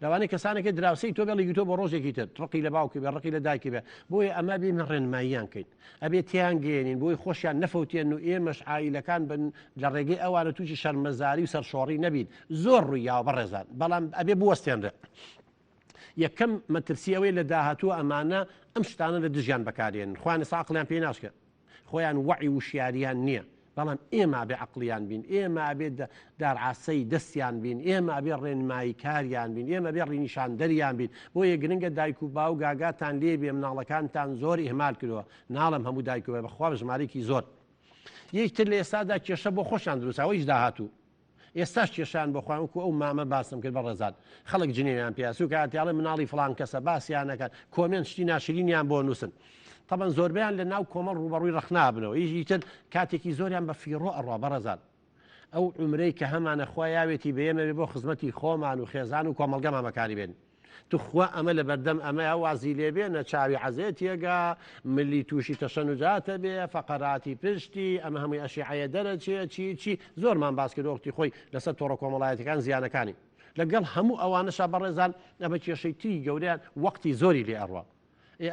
لەوانەیە کەسانێکی دراوسی تۆ بێڵی تۆ بە ڕۆژێکی تر ڕقی لە باوکی بێ ڕقی لە دایکی بێ بۆیە ئەمە بێمە ڕێنماییان کەین ئەبێ تیان گەێنین بۆی خۆشیان نەفەوتێن و ئێمەش عائیلەکان بن لە ڕێگەی ئەوانە تووشی شەرمەزاری و سەرشۆڕی نەبین زۆر ڕوویاوە بەڕێزان بەڵام ئەبێ بوەستێنرێ یەکەم مەترسی ئەوەی لە داهاتووە ئەمانە ئەم شتانە لە دژیان بەکارێن خوانە ساقلیان پێ ناشکە خۆیان وعی وشیاریان نییە بەڵام ئێمە بێ عقلیان بین ئێمە بێ دارعاسەی دەستیان بین ئێمە بێ ڕێنمایی کاریان بین ئێمە بێ ڕێنیشاندەریان بین بۆ یە گرنگە دایک و باو گاگاتان لێ بێ مناڵەکانتان زۆر ئیهمال کردووە ناڵم هەموو دایک و بەخوا ژمارەی زۆر یەکتر لە ئێستادا کێشە بۆ خۆشیان دروستەوەیش داهاتوو ئێستاش کێشان بخواوەکو ئەو مامە باسم کرد بە ڕێزان خەڵک جنێیان پیاس و کاتیاڵی مناڵی فڵان کەسە باسییانەکەن کۆمنت شتی ناشرینیان بۆ نووسن طبعا زۆربیان لە ناو کۆمەڵ ڕوبەڕووی ڕەخنابنەوە یژی تر کاتێکی زۆریان بە فیڕۆ ئەڕوا بەڕێزان ئەو عمرەی کە هەمانە خۆیاوێتی بێمە بۆ خزمەتی خۆمان و خێزان و کۆمەڵگەمان بەکاری بێن توخوا ئەمە لە بەردەم ئەمە وازی لێبێنە چاوی عەزێت تێگا ملی تووشی تەشەنوجاتە بێ فەقەراتی پشتی ئەمە هەمووی ئەشیعەیە دەرەچێ چی زۆرمان باس کرد وەختی خۆی لەسەر تۆڕە کۆمەڵایەتەکان زیانەکانی لەگەڵ هەموو ئەوانەشا بەڕێزان ئەمە کێشەی تری گەوریان وەختی زۆری لێ ئەڕوە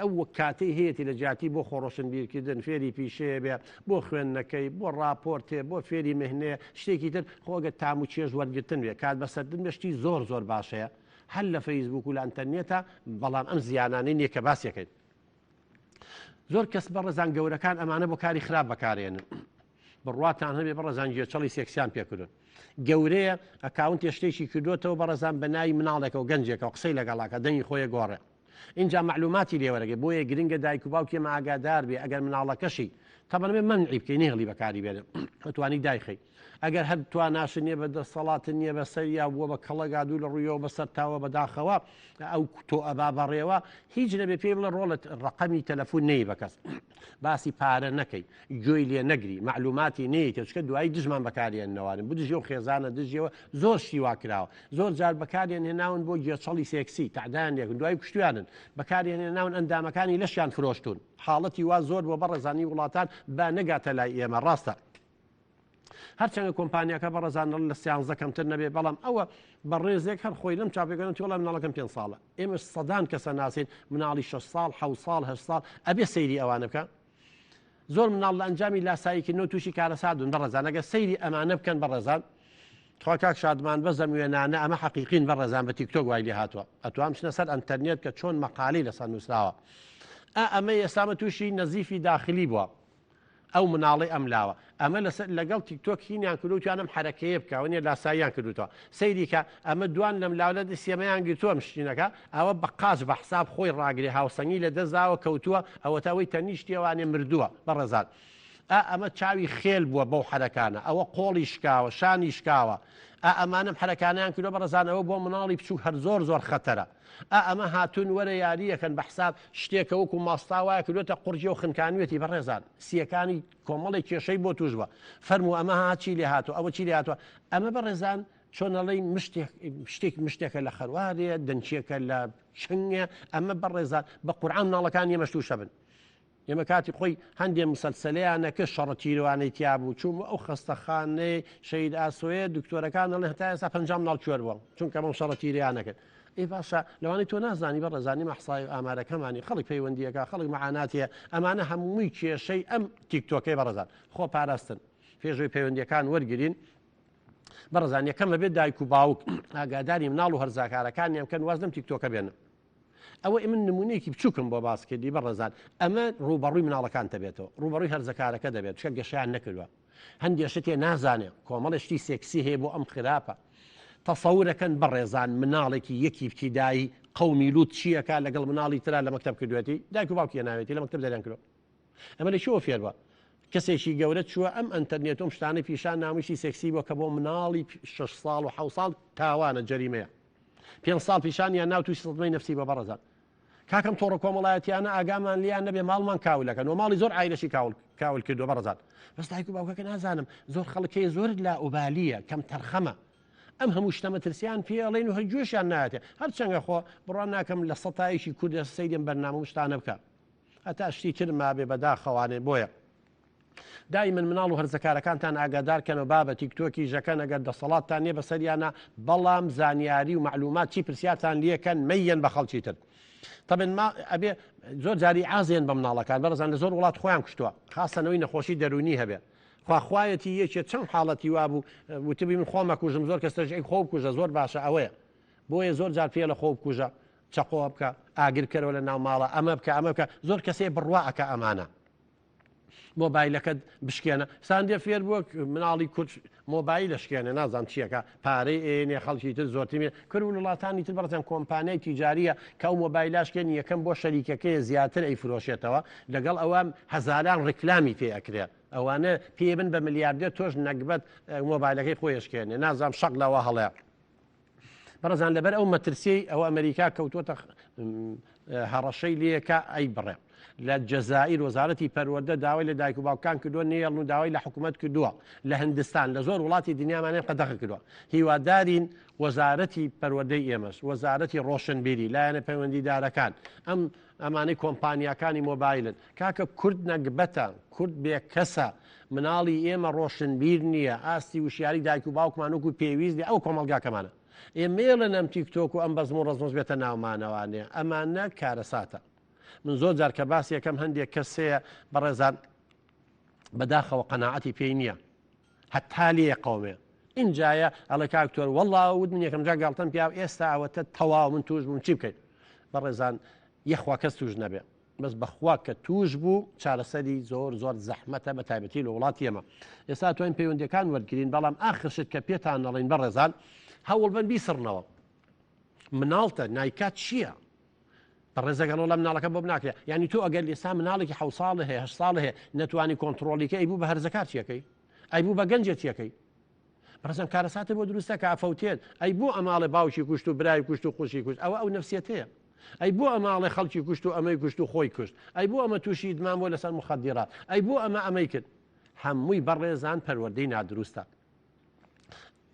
ئەو کاتەی هەیەی لە جاتی بۆ خۆڕۆشنبیرکردن فێری پیشەیە بێ بۆ خوێندنەکەی بۆ ڕاپۆرتێ بۆ فێری مهنەیە شتێکی تر خۆگە تام و چێژ وەرگتن بێ کات بەسەردن بەشتی زۆر باشەیە هەل لە فەیسبوک و لە ئینتەرنێتە بەڵام ئەم زیانانەی نییە کە باسیەکەین زۆر کەس بەڕێزان گەورەکان ئەمانە بۆ کاری خراپ بەکارێنن بڕواتان هەبێ بەڕێزان گوێچەڵی سێکسیان پێکردن گەورەیە ئەکاونت شتێکی کردوتەوە بەڕێزان بەناوی مناڵێکە و گەنجێکە و قسەی لەگەڵاکە دەنگی خۆیە گۆڕێ اینجا معلوماتی لێوەرەگە بۆیە گرنگە دایک و باوکێ ئاگادار بێ ئەگەر مناڵەکەشی تەبەنمێ منعی بکەی نێغڵی بەکاری بێنە ئەتوانی دایخەی ئەگەر هەر تواناشە نییە بە دەسەڵاتە نییە بەسەر یا بووە بە کەڵەگا دوو لە ڕوویەوە بەسەر تاوە بەداخەوە ئەو تۆ ئەبا بەڕێوە هیچ نەبێ پێ بڵە ڕۆڵت ڕقەمی تەلەفۆن نەی بەکەس باسی پارە نەکەی گوێی لێ نەگری معلوماتی نەیە چکە دوایی دژمان بەکارێننەوەن بودژێ و خێزانە دژیەوە زۆر شیوا کراوە زۆر جار بەکارێن هێناون بۆ گوێچەڵی سێکسی تعدایان دوای کوشتیانن بەکارێن هێناون ئەندامەکانی لەشیان فرۆشتون حاڵەتی وا زۆر بۆ بەڕێزانی وڵاتان با نەگاتە لای ئێمە ڕاستە هەرچەندە کۆمپانیاکە بەڕێزان لە سیانزە کەمتر نەبێ بەڵام ئەوە بەڕێزێک هەر خۆی لەم چاپێکەکەن تۆڵە مناڵەکەم 5 ساڵە ئێمە سەدان کەسە ناسین مناڵی 6 ساڵ 7 ساڵ 8 ساڵ ئەبێ سەیری ئەوانە بکە زۆر مناڵ لە ئەنجامی لاساییکردنەوە تووشی کارەسادون بەڕێزان ئەگە سەیری ئەمانە بکەن بەڕێزان خوا کاک شادمان بە زەموێنانە ئەمە حەقیقین بەڕێزان بە تیکتۆک وای لێ هاتووە ئەتوام بچنە سەر ئەنتەرنێت کە چۆن مەقالەی لەسەر نووسراوە ئەمە ئێستامە تووشی نەزیفی داخلی بووە ئەو مناڵی ئەملاوە ئەمە لەگەڵ تیکتۆک هینیان کردوتیانم حرەکەیە بکەونیە لاساییان کردوتەوە سەیریکە ئەمە دوان لەم لاولە سێمەیان گرتووە مشتینەکە ئەوە بە قاچ بە حساب خۆی ڕاگری هاوسەنگی لە دەزاوە کەوتووە ئەوە تاوەی تەنیشتیەوانێ مردووە بەڕێزان ئەمە چاوی خێل بووە بەو حرەکانە ئەوە قۆڵی شکاوە شانی شکاوە ئەمانم حرەکانیان کردو بەڕێزانەوە بۆ مناڵی بچوو هەر زۆر خەتەرە ئەمە هاتوون وەرە یاریەکەن بە حساب شتێکە وەکو ماستاوایە کردوتە قورجی و خنکانوێتی بەڕێزان سیەکانی کۆمەڵی کێشەی بۆ توش بووە فەرموو ئەمە هاچی لێ هاتووە ئەوە چی لێ هاتووە ئەمە بەڕێزان چۆنەڵی مشتێکە لە خەروارێ دەنچێکە لە چنگە ئەمە بەڕێزان بە قورعان مناڵەکان ئێمە تووشە بن ئێمە کاتی خۆی هەندێک مسەلسەلەیانەکە شەڕە تیرەوانەی تیا بوو چوون ئەو خەستەخانەی شەید ئاسۆیە دکتۆرەکان دەڵێ هەتا ئێستا 5 مناڵ کوێر بووە چونکە ئەم شەڕە تیرەیانەکەن ئەی باشە لەوانی تۆ نازانی بە ڕێزانی مەحسای ئامارەکەمانی خەڵک پەیوەندیەکە خەڵک مەعاناتیە ئەمانە هەمووی کێشەی ئەم تیکتۆکەی بەڕێزان خۆ پاراستن پێشوی پەیوەندیەکان وەرگرین بەڕێزان یەکەم لەبێت دایک و باوک ئاگاداری مناڵ و هەرزاکارەکانیان بکەن واز لەم تیکتۆکە بێنن ئەوە من نمونەیەکی بچووکم بۆ باسکردی بەڕێزان ئەمە ڕوبەڕووی مناڵەکان دەبێتەوە ڕوبەڕووی هەرزەکارەکە دەبێت چکە گەشیان نەکردووە هەندێک شتێ نازانێ کۆمەڵی شتی سێکسی هەیە بۆ ئەم خراپە تەسەورەکەن بەڕێزان مناڵێکی یەکی ابتیدایی قەومی لووت چیەکە لەگەڵ مناڵی ترا لە مەکتەب کردوێتی دایک و باوکی ناوێتی لە مەکتەب دەریان کردو ئەمە لە شۆ فێربە کەسێکی گەورە چووە ئەم ئەنتەرنێتۆم شتانەی پیشان ناموشی سێکسی بۆ کە بۆ مناڵی 6 ساڵ و 7 ساڵ تاوانە جەریمەیە 5 ساڵ پیشانیان ناو تووشی سەدمەی نەفسی بە بەڕێزان کاکەم تۆڕە کۆمەڵایەتیانە ئاگامان لیان نەبێ ماڵمان کاولەکەن و ماڵی زۆر عایلەشی کاول کردووە بەڕێزان بەس دایک و باوکەکە نازانم زۆر خەڵکەی زۆر لا ئوبالیە کەم تەرخەمە ئەم هەموو شتەمە ترسیان پێڵێن و هەرگوێشیان نایەتێ هەرچەنگە خۆ بڕوان ناکەم لە سەتایشی کوردە سەیدم بەرنامە شتانە بکە هەتا شتی تر مابێ بەداخەوانێ بۆیە دائما مناڵ و هەرزەکارەکانتان ئاگادارکەن و بابە تیکتۆکی ژەکەن ئەگەر دەسەڵاتتان نیە بەسەریانە بەڵام زانیاری و معلومات چی پرسیارتان لیەکەن مەیەن بە خەڵکی تر طبعا ما ئەبێ زۆر جاری ئازێن بە مناڵەکان بەڕێزان لە زۆر وڵات خۆیان کوشتووە خاستەنەوەی نەخۆشی دەرونی هەبێ خواخوایەتی یەکێ چەند حاڵەتی وابوو وتبی من خۆمە کوژم زۆر کەستەژی خۆ کوژە زۆر باشە ئەوەیە بۆیە زۆر جار پێ لە خۆ کوژە چەقۆ بکە ئاگرکەرەوە لە ناو ماڵە ئەمە بکە زۆر کەسێ بڕواکە ئەمانە مۆبایلەکەت بشکێنە ساندێ فێر بووە مناڵی کورد مۆبایل لەشکێنە نازان چیەکە پارەی ئێنێ خەڵکی تر زۆرتیمێ کرد و وڵاتانی تر بەڕێزان کۆمپانیای تیجاریە کە ئەو مۆبایلاشکێن یەکەم بۆ شەریکەکەی زیاتر ئەیفرۆشێتەوە لەگەڵ ئەوان هەزاران ڕکلامی پێ ئەکرێت ئەوانە پێبن بە ملیاردێر تۆش نەکبەت مۆبایلەکەی خۆیشکێنێ نازام شەق لەوە هەڵەیە بەڕێزان لەبەر ئەو مەترسی ئەو ئەمریکا کەوتوتە هەڕەشەی لێکە ئەی بڕێ لە جەزائیر وەزارەتی پەروەردە داوای لە دایک و باوکان کردووە نێڵ و داوای لە حکوومەت کردووە لە هندستان لە زۆر وڵاتی دنیامانێ قەدەغ کردووە هیوادارین وەزارەتی پەروەردەی ئێمەش وەزارەتی ڕۆشنبیری لایەنە پەیوەندیدارەکان ئەمانەی کۆمپانیەکانی مۆبایلن کاکە کورد نەگبەتە کورد بێکەسە مناڵی ئێمە ڕۆشنبیر نییە ئاستی وشیاری دایک و باوکمانوەکو پێویست ئەو کۆمەلگاکەمانە ئێمێڵە نەم تیکتۆک و ئەم بەزم و ڕزمۆز بێتە ناومانەوانێ ئەمانە کارەساتە من زۆر جار کە باسی یەکەم هەندێک کەسەیە بەڕێزان بەداخەوە قەناعەتی پێی نییە هەتا لێ قەومێ اینجایە ئەڵێ کاکتۆر وەڵڵا ود من یەکەم جا گاڵتەم پیا ئێستا ئەوەتە تەواو من توش بووم چی بکەیت بەڕێزان یەخوا کەس توش نەبێ بەس بەخوا کە توش بوو چارەسەری زۆر زۆر زەحمەتە بە تایبەتی لە وڵاتی ئێمە ئێستا توانین پەیوەندیەکان وەرگرین بەڵام ئاخرشت کە پێتان نەڵێن بەڕێزان هەوڵ بن بیسڕنەوە مناڵتە نایکات چییە بەڕێزەگەڵۆ لە مناڵەکە بۆ بناکرێ ینی تۆ ئەگەر لێسا مناڵێکی 7 ساڵ هەیە 8 ساڵ هەیە نەتوانی کۆنتترۆلیکە ئەی بوو بە هەرزەکار چیەکەی ئەی بوو بە گەنجێتیەکەی بەڕێزم کارەساتە بۆ دروستە کە ئافەوتێت ئەی بوو ئەماڵێ باوکی کوشت و برای کوشت و خوشی کوشت ئەو نەفسیەتەیە ئەی بوو ئەماڵێ خەڵکی کوشت و ئەمەی کوشت و خۆی کوشت ئەی بوو ئەمە تووشی دمان بۆ لەسەر مخدرات ئەی بوو ئەمەی کرد هەمووی بەڕێزان پەروەردەی نادروستە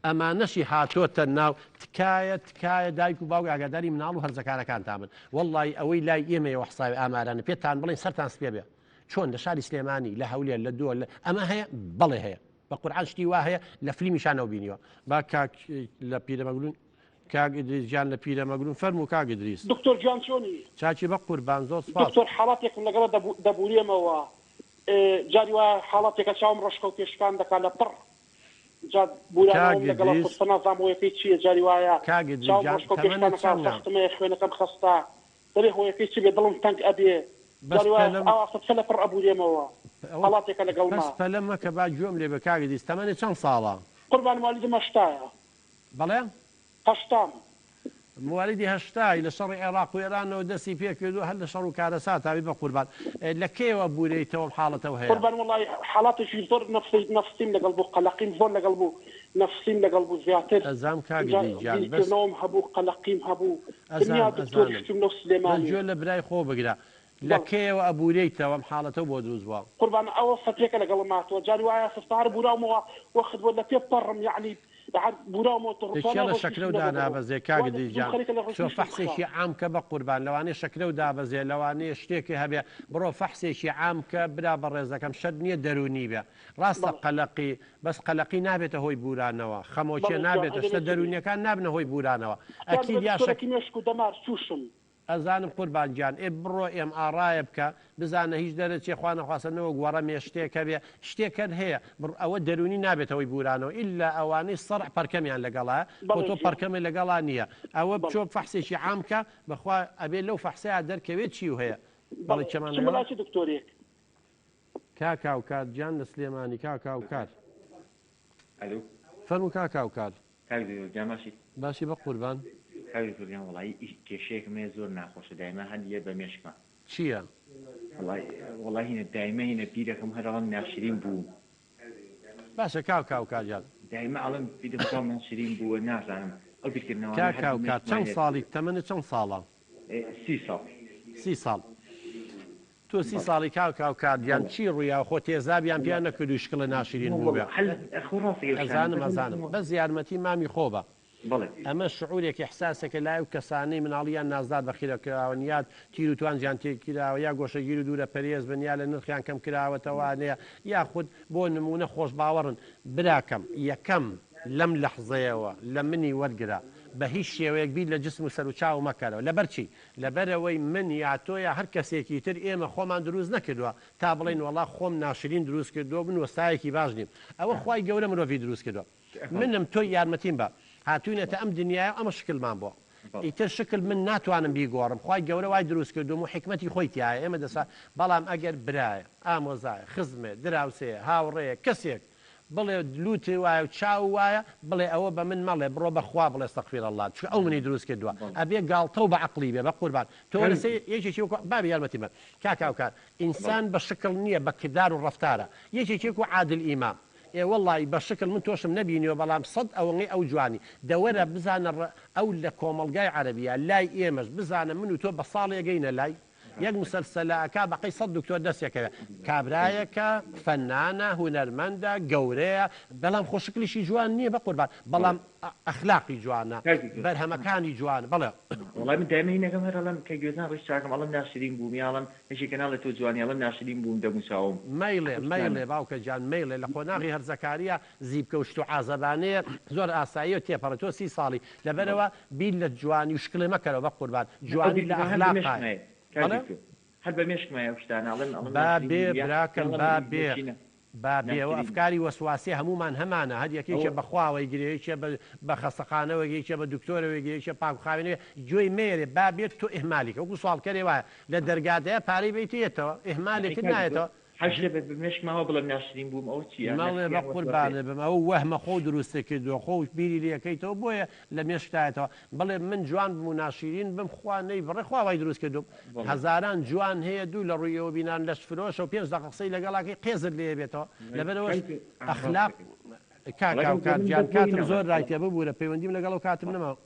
ئەمانەشی هاتۆتە ناو تکایە دایک و باوک ئاگاداری مناڵ و هەرزەکارەکان تامن وەڵڵی ئەوەی لای ئێمەوە حساوی ئامارانە پێتان بڵێن سەرتان سپێ بێ چۆن لە شاری سلێمانی لە هەولێر لە دۆ ئەمە هەیە بەڵێ هەیە بە قورعان شتی وا هەیە لە فلیمیشانەوە بینیوە با کاک لە پیرەمەگرون کاک ئیدریس لە پیرەمەگرون فەرموو کاک ئیدریس دکتۆر جوان چۆنی چاچی بە قوربان زۆر سپاس دکتۆر حاڵاتێکم لەگەڵ دەبورێمەوە جاری وایە حاڵاتێکە چاوم ڕشکە و پێشکان دەکات لە پڕ نازانەوەی چیە جاری وایە خوێنەکەم خستا دەبێ هۆیەکەی چی بێ دڵم تەنگ ئەبێ لە پڕ ئەبورێمەوە حاڵاتێکە لەگەڵ پەلەمە کە با گوێم لێ بە کاگە دیست تەمەنێ چەند ساڵە قوربان مالیدم هەشتایە بەڵێ هەشتام موالیدی هەشتای لە شەڕی عێراق و ئێرانەوە دەستی پێ کردو هەر لە شەڕ و کارەسات تاوی بە قوربان لە کێوە بورەیتەوە حاڵەتەوە هەیە قوربان وڵی حاڵاتێکی زۆر نەفسیم لەگەڵ بوو قەلەقیم زۆر لەگەڵ بوو نەفسیم لەگەڵ بوو زیاتر ئەزام کاگەڵم هەبوو قەلەقیم هەبوو گوێ لە برای خۆ بگرە لە کێوە ئەبورەیتەوە حاڵەتەوە بۆ دروست بووە قوربان ئەوە فترێکە لەگەڵ ماتەوە جاری وایە سستار بوراومەوە وەخت بۆ لە پێ پەڕم یعنی لە شەکرە و دانابەزێ کاگدیجان شۆ فەحسێکی عام کە بە قوربان لەوانەیە شەکرە و دابەزێ لەوانەیە شتێکی هەبێ بڕۆ فەحسێکی عام کە برا بە ڕێزەکەم شەر نییە دەرونی بێ ڕاستە قەلەقی بەس قەلەقی نابێتە هۆی بورانەوە خەمۆکیە نابێتە شتە دەرونیەکان نابنە هۆی بورانەوە ئەکید یا شەکیمێشک و دەمار چوشم ئەزانم قوربانجان بڕۆ ئێم ئاڕایە بکە بزانە هیچ دەرەچێ خوانەخواستنەوە گوەڕەمێ شتێکە بێ شتێکەن هەیە ئەوە دەرونی نابێتەوەی بورانەوە ئللا ئەوانەی سەرع پەرکەمیان لەگەڵا بۆ تۆ پەرکەمی لەگەڵا نییە ئەوە بچۆ فەحسێکی عامکە بەخوا ئەبێ لەو فەحسەیە دەرکەوێت چی و هەیە بەڵی چەمان دکتۆرێک کاکاوکار گیان لە سلێمانی کاکاوکار فەرموو کاکاوکار باشی بە قوربان کاویان وڵی کێشەیەکمێ زۆر ناخۆشە دایمە هەندیە بە مێشکمە چییە؟ وڵی هینە دایمە هینە بیرەکەم هەرڵم ناشرین بوو باشە کاکاوکارجان دایمە ئەڵم بیدەم ناشرین بووە نازانم ئەو بیرکردنەوە کاکاوکار چەند ساڵی تەمەنە چەند ساڵە؟ 30 ساڵ تۆ 30 ساڵی کاکاوکارجان چی ڕوویا خۆ تێزابیان پیان نەکرد و شکڵە ناشرین بوو بێ ئەزانم بەس یارمەتی مامی خۆ بە ئەمە شعورێکی حساسێکە لای و کەسانەی مناڵیان نازداد بە خیرەکراوەنیات تیر و توانجیان تێکراوە یا گۆشەگیر و دوورە پەرێز بنیا لە نرخیان کەم کراوەتەوانەیە یاخود بۆ نمونە خۆش باوەڕن براکەم یەکەم لەم لەحزەیەوە لە منی وەرگرا بە هیچ شێوەیەک بیر لە جسم و سەر و چاو مەکەرەوە لەبەرچی لەبەرەوەی من یا تۆیە هەر کەسێکی تر ئێمە خۆمان دروست نەکردووە تا بڵێن وڵا خۆم ناشرین دروست کردو بن وەستایەکی باش نیم ئەوە خوای گەورە مرۆڤی دروست کردووە منم تۆی یارمەتیم بە هاتوونێتە ئەم دنیاە ئەمە شکلمان بۆ ئیتر شکل من ناتوانم بیگۆڕم خی گەورە وای دروست کردوم و حکمەتی خۆی تایە ئێمە دەسا بەڵام ئەگەر برایە ئامۆزایە خزمێ دراوسەیە هاوڕێیە کەسێک بڵێ لوتی وایە و چاو وایە بڵێ ئەوە بە من مەڵێ بڕۆ بەخوا بڵێ استەغفیر الله چون ئەو منی دروست کردووە ئەبێ گاڵتە و بە عەقلی بێ بە قوربان تۆ لەسێ یەکێکی بابی یارمەتی من کاکاوکار ئینسان بە شکل نییە بە کردار و ڕەفتارە یەکێکی و عادل ئیمام وڵی بە شکل من تۆشم نبینیەوە بەڵام سەد ئەوەی ئەو جوانی دەوەرە بزانە ئەو لە کۆمەلگای عەرەبیە لای ئێمەش بزانە من و تۆ بە ساڵێگەینە لای یەک مسلسلەکە بەقی 100 دکتۆر دەستێکەوە کابرایەکە فەنانە هونەرمەندە گەورەیە بەڵام خۆشکلیشی جوان نییە بە قوربان بەڵام ئەخلاقی جوانە بەرهەمەکانی جوان بەڵێ وڵای من دایمەینەکەم هەرڵم کە گوێزان ڕۆژ چاکەم ئەڵم ناشرین بووم یاڵم هەشی کەناڵە تۆ جوانی ئەڵم ناشرین بووم دەموساوم مەیلێ باوکە جان مەیلێ لە قۆناغی هەرزەکاریە زیبکە و شت و عازەبانەیە زۆر ئاسایی و تێپەڕە تۆ 30 ساڵی لەبەرەوە بیر لە جوانی و شکڵێ مەکەرەوە بە قوربان جوانی لە ئەخلاقە هەر بە مێشکمایە شتانە بابێ براکەم بابێەوە ئەفکاری وەسواسی هەمومان هەمانە هەر یەکێکە بەخواوەی گرێکە بە خەسەخانەوە گەیچە بە دکتۆرەوە گەیچە پاکخاوێنەوە گوێی مێرێ بابێت تۆ ئێحمالیکە وەکو سوالکەرێ وایە لە دەرگادەیە پارەی بیتێتەوە ئێحمالێکت نایێتەوە هەش لە بمێشکماوە بڵم ناشرین بووم ئەو چیە ماڵێ بە قوربانە بم ئەو وەهمە خۆ دروستە کردووە خۆ بیری لەکەیتەوە بۆیە لە مێشکایەتەوە بڵێ من جوان بم و ناشرین بم خوانەی بڕێ خواوای دروست کردوم هەزاران جوان هەیە دوو لە ڕوویەوە بینان لەش فرۆشە و 5 دقیقە قسەی لەگەڵاکەی قێزت لێ بێتەوە لەبەرەوەش ئەخلاق کاکاوکاتجان کاتم زۆر ڕایتێ ببوورە پەیوەندیم لەگەڵ و کاتم نەماوە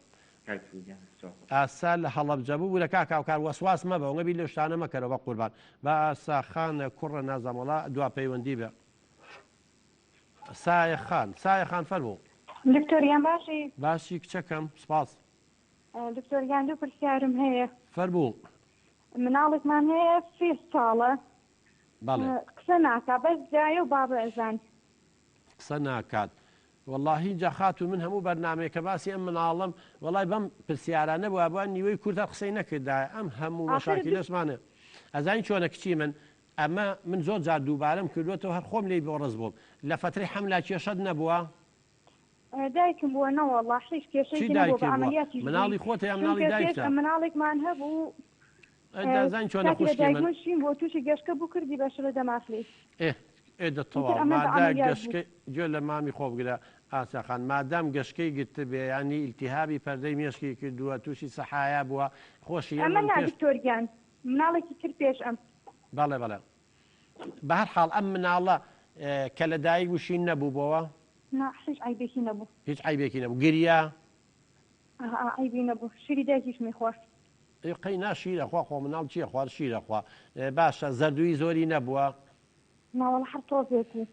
ئاسا لە هەڵەبجە بوو لە کاکاوکار وەسواس مەبە وەبی لە شتانە مەکەرەوە بە قوربان بە ئاساخانە کوڕە نازەمەڵا دوا پەیوەندی بێ سایەخان فەرموو دکتۆریان باشی کچەکەم سپاس دکتۆریان دوو پرسیارم هەیە فەرموو مناڵێکمان هەیە 30 ساڵە قسە ناکات بەس جایە و بابە ئەزان قسە ناکات واللهی جاخات و من هەموو بەرنمەیەکە باسی ئەم مناڵم وڵای بەم پرسیارانە بووە بووە نیوەی کوردە قسەی نەکردای ئەم هەموو مەشاکی لەسمانە ئەزانی چۆنە کچی ئەمە من زۆر جار دووبارەم کردوێتەوە هەر خۆم لێی بۆ ڕز بووم لە فترەی حەملا کێشەت نەبووە دایکم بووە نەوەڵڵا هیچ کێشەی نەبوو بە عەمەلیاتی مناڵی خۆتە یا مناڵی دایکتە مناڵێکمان هەبوو دەزانی چۆنە خوشکی من بۆ تووشی گەشتکە بوو کردی بەش لە دەماخلی ئێدەتەواو مادا گەشتکە گوێ لە مامی خۆ بگرە ئاساخان مادام گەشتکەی گرت بێ ینی ئیلتیهابی پەردەی مێشکی کردووە تووشی سەحایا بووە خۆشی دکتۆریان مناڵێکی کرد پێش ئەم بەڵێ بە هەر حاڵ ئەم مناڵە کە لە دایک وشین نەبوو بۆەوە هیچ عیبێکی نەبوو هیچ عیبێکی نەبوو گریا عیبی نەبوو شیری دایکیش میخوارد قەی ناشیرە خوا خۆ مناڵ چییە خوارد شیرە خوا باشە زەردووی زۆری نەبووە ناوەڵ هەر تۆزێتی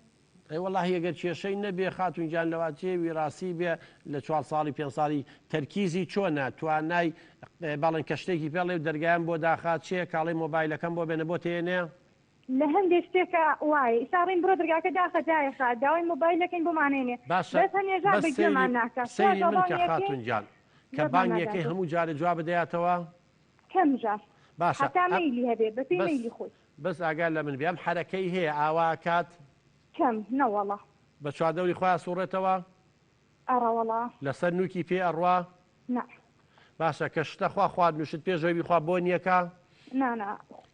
والله ئەگەر کێشەی نەبێ خاتونجان لەواتێوی ڕاستی بێ لە 4 ساڵی 5 ساڵی تەرکیزی چۆنە توانای باڵن کەشتێکی پێڵێ و دەرگیان بۆ داخات چێ کاڵی مۆبایلەکەم بۆ بێنە بۆ تێنێ لە هەندێک شتێکە وایە ئیساڕین بڕۆ دەرگاکە داخەجایەخە داوای مۆبایلەکەین بۆمانێنێ هێژار ناکات سەیری من کە خاتونجان کە بانگەکەی هەموو جارە جواب بدەیاتەوە کەم جار باشە تا مەیلی هەبێ بەپێی مەیلی خۆی بەس ئاگار لە من بێم حرەکەی هەیە ئاوا کات کەم نەوەڵە بە چواردەوری خۆیان سوڕێتەوە ئەڕەوەڵا لەسەر نوکی پێ ئەڕوا باشە کە شتە خوا خوارد نوشت پێشەوەی بخوا بۆ نییەکە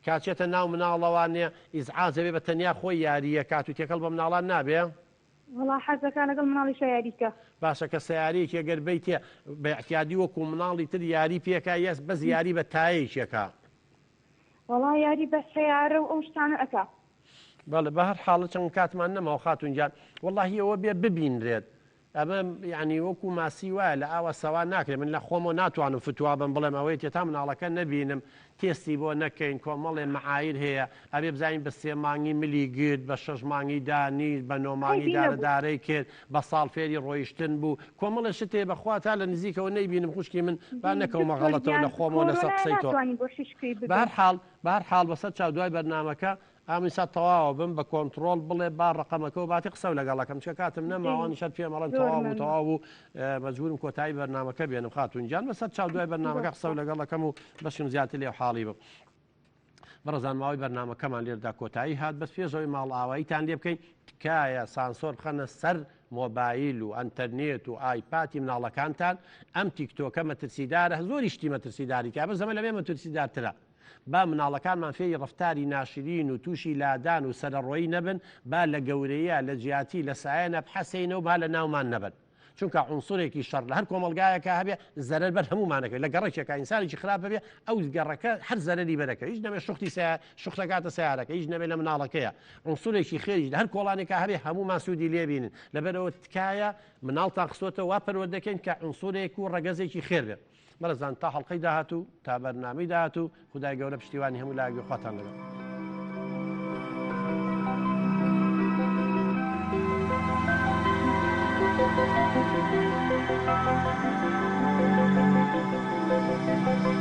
کاچێتە ناو مناڵەوانێ ئیزعازەبێ بە تەنیا خۆی یاریە کات و تێکەڵ بە مناڵان نابێ وڵا حەزەکان لەگەڵ مناڵی شایاریکە باشە کە سیارەیەکی ئەگەر بیتێ بە احتیادی وەکو مناڵی تر یاری پێکە یەس بەس یاری بە تایەیەکێکە وڵا یاری بە سیارە و ئەو شتانە ئەکا بەڵێ بە هەر حاڵە چەند کاتمان نەماوە خاتونجان وەڵڵاهی ئەوە بێ ببینرێت ئەمە یعنی وەکو ماسی وایە لە ئاوە سەوا ناکرێت من لە خۆمە ناتوانم فتووا بم بڵێم ئەوەی تێتا مناڵەکە نەبینم تێستی بۆ نەکەین کۆمەڵێ مەعایر هەیە ئەبێ بزانین بە 3 مانگی ملی گرت بە 6 مانگی دانی بە 9 مانگی دارەدارەی کرد بە ساڵ فێری ڕۆیشتن بوو کۆمەڵە شتێ بەخوا تا لە نزیکەوە نەیبینم خوشکی من با نەکەومە غەڵەتەوە لە خۆمەوە لەسەر قسەی تۆ بە هەر حاڵ بەسەر چاو دوای بەرنامەکە ئامیسا تەواوە بم بە کۆنتترۆل بڵێ با ڕقەمەکە و باتی قسە و لەگەڵەکەم چکە کاتم نەماوانی شەر پێمەڵەن تەواو و مەجبورم کۆتایی بەرنامەکە بێنم خاتونجان بەسەر چاو دوای بەرنامەکە قسە و لەگەڵەکەم و بەشم زیاتر لێ حاڵی بم بەڕزان ماوەی بەرنامەکەمان لێردا کۆتایی هات بەس پێشەوەی ماڵ ئاواییتان لێ بکەین تکایە سانسۆر بخەنە سەر مۆبایل و ئەنتەرنێت و ئایپاتی مناڵەکانتان ئەم تیکتۆکە مەترسیدارە زۆری شتی مەترسیداری کا بەزەمە لەبێ مەترسیدارترە با مناڵەکانمان فێی ڕفتاری ناشرین و تووشی لادان و سەرڕۆیی نەبن با لە گەورەیە لە جیاتی لە سایە نەبحەسەینەوە با لە ناومان نەبن چونکە عنصرێکی شەڕ لە هەر کۆمەلگایەکە هەبێ زەرەر بەر هەمومانەکەی لە گەڕێکێکە ئینسانێکی خراپ بێ ئەو گەڕەکە هەر زەرەری بەرەکە هیچ نەبێ شوختەکاتە سیارەکە هیچ نەبێ لە مناڵەکەیە عنصرێکی خێری لە هەر کۆڵانێکە هەبێ هەمومان سوودی لێبینن لەبەرەوە تکایە مناڵتان خستۆتە وا پەروەردە دەکەین کە عنصرێک و ڕەگەزێکی خێر بێت بەرەزان تا هەڵقەی داهاتوو تا بەرنامەی داهاتوو خدای گەورە پشتیوانی هەموو لاگوێ خواتان لەگەڵ Thank you.